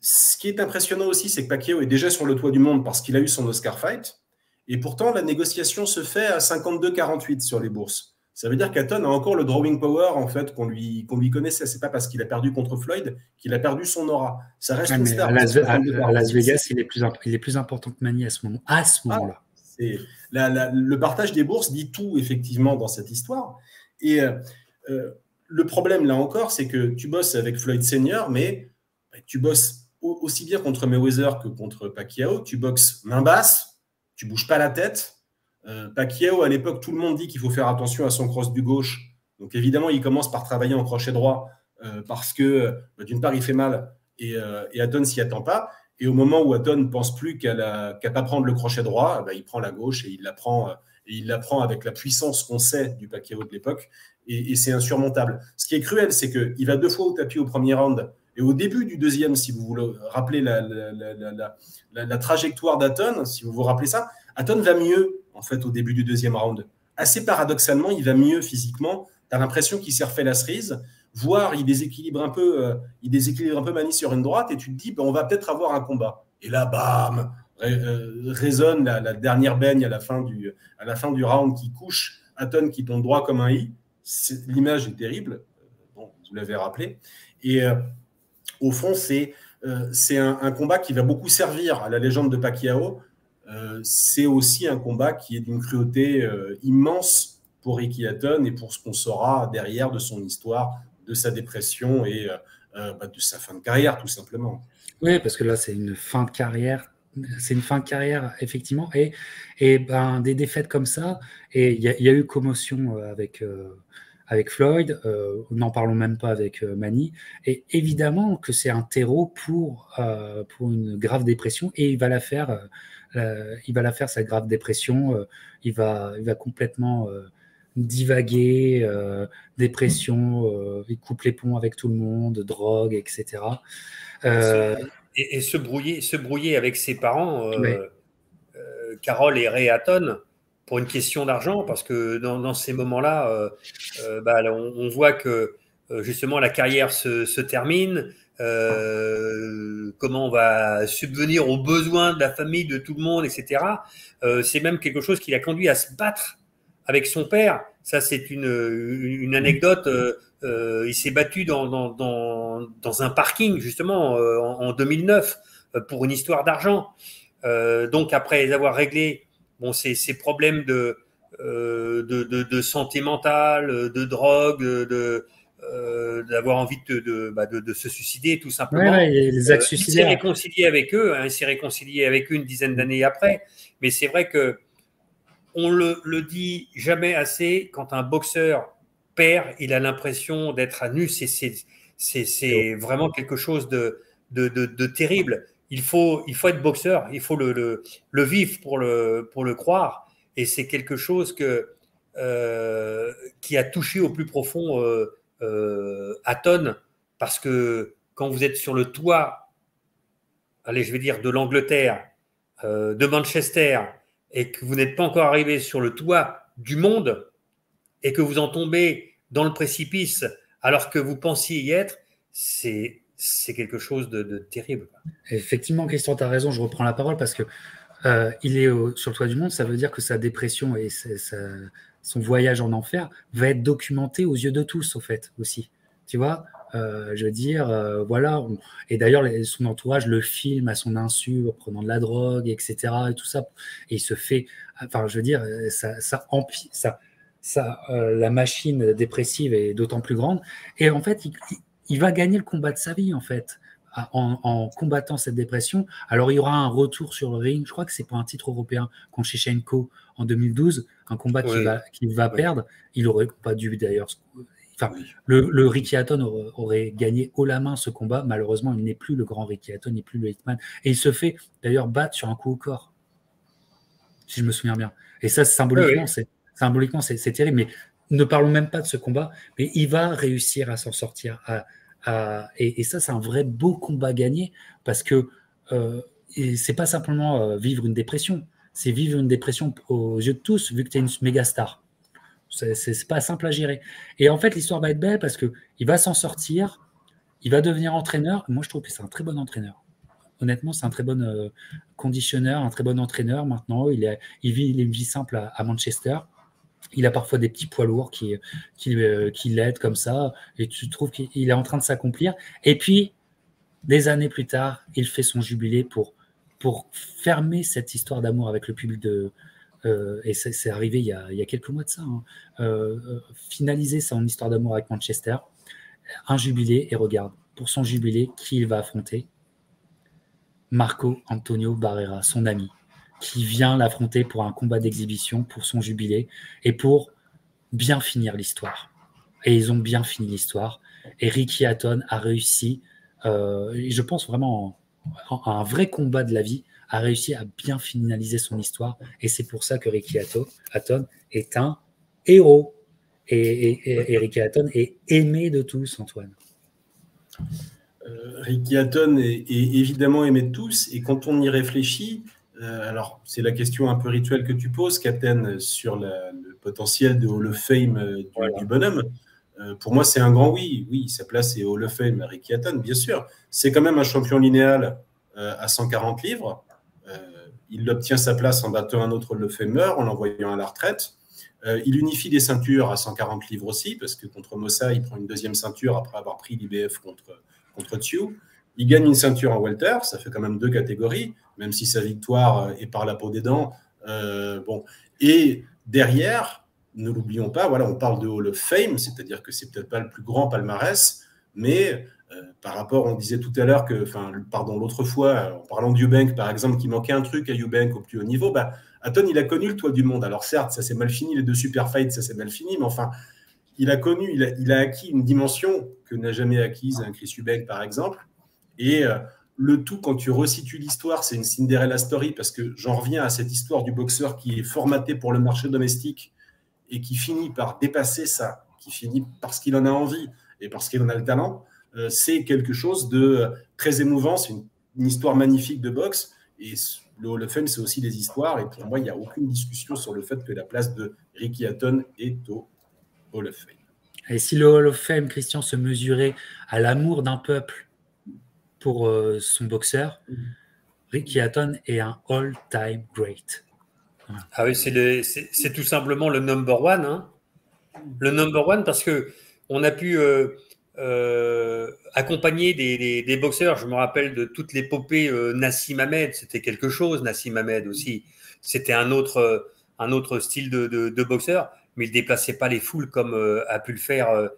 ce qui est impressionnant aussi, c'est que Pacquiao est déjà sur le toit du monde parce qu'il a eu son Oscar fight. Et pourtant, la négociation se fait à 52-48 sur les bourses. Ça veut dire qu'Hatton a encore le drawing power en fait qu'on lui connaissait. C'est pas parce qu'il a perdu contre Floyd qu'il a perdu son aura. Ça reste une star. À Las Vegas, il est plus important que Manny à ce moment-là. Le partage des bourses dit tout effectivement dans cette histoire. Et le problème là encore, c'est que tu bosses avec Floyd Senior, mais tu bosses aussi bien contre Mayweather que contre Pacquiao. Tu boxes main basse, tu bouges pas la tête. Pacquiao, à l'époque, tout le monde dit qu'il faut faire attention à son cross du gauche. Donc, évidemment, il commence par travailler en crochet droit parce que, d'une part, il fait mal et Hatton s'y attend pas. Et au moment où Hatton pense plus qu'à pas prendre le crochet droit, il prend la gauche et il la prend avec la puissance qu'on sait du Pacquiao de l'époque. Et c'est insurmontable. Ce qui est cruel, c'est qu'il va 2 fois au tapis au premier round. Et au début du deuxième, si vous vous rappelez la trajectoire d'Hatton, si vous vous rappelez ça, Hatton va mieux en fait au début du deuxième round. Assez paradoxalement, il va mieux physiquement. Tu as l'impression qu'il s'est refait la cerise, voire il déséquilibre un peu Manny sur une droite et tu te dis on va peut-être avoir un combat. Et là, bam, résonne la dernière baigne à la fin du round qui couche Hatton qui tombe droit comme un i. L'image est terrible, bon, vous l'avez rappelé. Et au fond, c'est un combat qui va beaucoup servir à la légende de Pacquiao. C'est aussi un combat qui est d'une cruauté immense pour Ricky Hatton et pour ce qu'on saura derrière de son histoire, de sa dépression et de sa fin de carrière, tout simplement. Oui, parce que là, c'est une fin de carrière. C'est une fin de carrière, effectivement. Et des défaites comme ça, et il y a eu commotion avec Floyd, n'en parlons même pas avec Manny. Et évidemment que c'est un terreau pour une grave dépression, et il va la faire, sa grave dépression. Il va complètement divaguer, dépression, il coupe les ponts avec tout le monde, drogue, etc. Et se brouiller avec ses parents, Carol et Ray Hatton, pour une question d'argent, parce que dans ces moments-là, on voit que justement la carrière se termine, comment on va subvenir aux besoins de la famille, de tout le monde, etc. C'est même quelque chose qui l'a conduit à se battre avec son père. Ça, c'est une anecdote. Il s'est battu dans un parking, justement, en 2009, pour une histoire d'argent. Donc, après les avoir réglés, bon, ces problèmes de santé mentale, de drogue, d'avoir envie de se suicider, tout simplement. Ouais, les actes suicidaires. Il s'est réconcilié avec eux, hein, il s'est réconcilié avec eux une dizaine d'années après. Mais c'est vrai que on le dit jamais assez, quand un boxeur perd, il a l'impression d'être à nu. C'est vraiment quelque chose de terrible. Il faut être boxeur, il faut le vivre pour le croire. Et c'est quelque chose qui a touché au plus profond Hatton, parce que quand vous êtes sur le toit, allez, je vais dire de l'Angleterre, de Manchester, et que vous n'êtes pas encore arrivé sur le toit du monde, et que vous en tombez dans le précipice alors que vous pensiez y être, c'est quelque chose de terrible. Effectivement, Christian, tu as raison, je reprends la parole parce que il est sur le toit du monde, ça veut dire que sa dépression et son voyage en enfer va être documenté aux yeux de tous, au fait, aussi. Tu vois, je veux dire, voilà. Et d'ailleurs, son entourage le filme à son insu, en prenant de la drogue, etc. Et tout ça. Et il se fait, enfin, je veux dire, la machine dépressive est d'autant plus grande. Et en fait, il va gagner le combat de sa vie, en fait. En combattant cette dépression. Alors, il y aura un retour sur le ring. Je crois que c'est pour un titre européen contre Shevchenko en 2012, un combat qu'il va perdre. Il aurait pas dû, d'ailleurs. Enfin, le Ricky Hatton aurait gagné haut la main ce combat. Malheureusement, il n'est plus le grand Ricky Hatton, il n'est plus le Hitman. Et il se fait d'ailleurs battre sur un coup au corps, si je me souviens bien. Et ça, symboliquement, c'est terrible. Mais ne parlons même pas de ce combat. Mais il va réussir à s'en sortir, et ça, c'est un vrai beau combat gagné, parce que c'est pas simplement vivre une dépression, c'est vivre une dépression aux yeux de tous, vu que tu es une méga star. C'est pas simple à gérer. Et en fait, l'histoire va être belle parce qu'il va s'en sortir, il va devenir entraîneur. Moi, je trouve que c'est un très bon entraîneur. Honnêtement, c'est un très bon conditionneur, un très bon entraîneur. Maintenant, il vit une vie simple à Manchester. Il a parfois des petits poids lourds qui l'aident comme ça, et tu trouves qu'il est en train de s'accomplir. Et puis, des années plus tard, il fait son jubilé pour fermer cette histoire d'amour avec le public et c'est arrivé il y a quelques mois de ça, finaliser son histoire d'amour avec Manchester, un jubilé, et regarde, pour son jubilé, qui il va affronter? Marco Antonio Barrera, son ami, qui vient l'affronter pour un combat d'exhibition, pour son jubilé, et pour bien finir l'histoire. Et ils ont bien fini l'histoire. Et Ricky Hatton a réussi, je pense vraiment un vrai combat de la vie, a réussi à bien finaliser son histoire. Et c'est pour ça que Ricky Hatton est un héros. Et Ricky Hatton est aimé de tous, Antoine. Ricky Hatton est évidemment aimé de tous, et quand on y réfléchit, alors c'est la question un peu rituelle que tu poses, Captain, sur le potentiel de Hall of Fame du bonhomme. Pour moi, c'est un grand oui. Oui, sa place est Hall of Fame, Ricky Hatton, bien sûr. C'est quand même un champion linéal à 140 livres. Il obtient sa place en battant un autre Hall of Famer, en l'envoyant à la retraite. Il unifie des ceintures à 140 livres aussi, parce que contre Mossa, il prend une deuxième ceinture après avoir pris l'IBF contre Thieu. Il gagne une ceinture en welter, ça fait quand même 2 catégories, même si sa victoire est par la peau des dents. Bon. Et derrière, ne l'oublions pas, voilà, on parle de Hall of Fame, c'est-à-dire que c'est peut-être pas le plus grand palmarès, mais par rapport, on disait tout à l'heure que, l'autre fois, en parlant de Eubank, par exemple, qui manquait un truc à Eubank au plus haut niveau, Hatton, il a connu le toit du monde. Alors certes, ça s'est mal fini, les 2 super fights, ça s'est mal fini, mais enfin, il a acquis une dimension que n'a jamais acquise un Chris Eubank, par exemple. Et le tout, quand tu resitues l'histoire, c'est une Cinderella story, parce que j'en reviens à cette histoire du boxeur qui est formaté pour le marché domestique et qui finit par dépasser ça, qui finit parce qu'il en a envie et parce qu'il en a le talent. C'est quelque chose de très émouvant, c'est une histoire magnifique de boxe, et le Hall of Fame, c'est aussi des histoires, et pour moi, il n'y a aucune discussion sur le fait que la place de Ricky Hatton est au Hall of Fame. Et si le Hall of Fame, Christian, se mesurait à l'amour d'un peuple pour son boxeur. Ricky Hatton est un all-time great. Voilà. Ah oui, c'est tout simplement le number one. Hein. Le number one parce qu'on a pu accompagner des boxeurs. Je me rappelle de toute l'épopée Nassim Hamed. C'était quelque chose, Nassim Hamed aussi. C'était un autre style de boxeur, mais il ne déplaçait pas les foules comme a pu le faire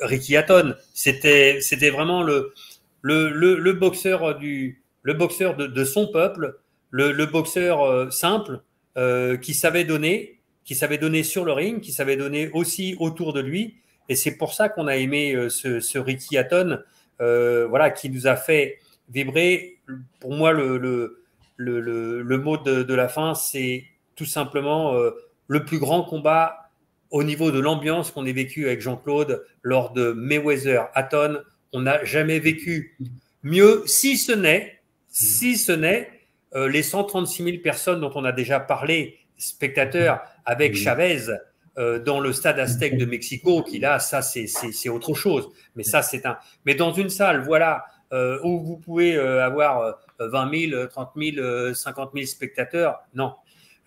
Ricky Hatton. C'était vraiment le boxeur de son peuple, le boxeur simple qui savait donner sur le ring, qui savait donner aussi autour de lui. Et c'est pour ça qu'on a aimé ce Ricky Hatton, voilà, qui nous a fait vibrer. Pour moi, le mot de la fin, c'est tout simplement le plus grand combat au niveau de l'ambiance qu'on ait vécu avec Jean-Claude lors de Mayweather-Hatton. On n'a jamais vécu mieux, si ce n'est les 136 000 personnes dont on a déjà parlé, spectateurs, avec Chavez dans le stade Aztec de Mexico, qui là, ça c'est autre chose. Mais ça mais dans une salle, voilà, où vous pouvez avoir 20 000, 30 000, 50 000 spectateurs, non.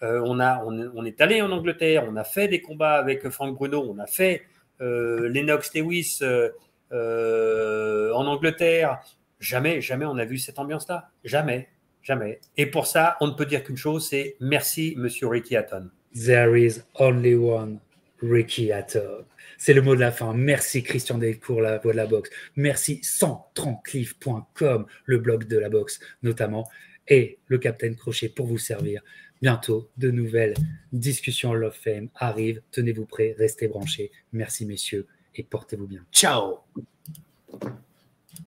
On est allé en Angleterre, on a fait des combats avec Frank Bruno, on a fait Lennox Lewis en Angleterre. Jamais on a vu cette ambiance-là. Jamais. Et pour ça, on ne peut dire qu'une chose, c'est merci, monsieur Ricky Hatton. There is only one Ricky Hatton. C'est le mot de la fin. Merci Christian Dave pour la voix de la boxe. Merci 130livres.com, le blog de la boxe notamment, et le Captain Crochet pour vous servir. Bientôt, de nouvelles discussions Hall of Fame arrivent. Tenez-vous prêts, restez branchés. Merci messieurs et portez-vous bien. Ciao!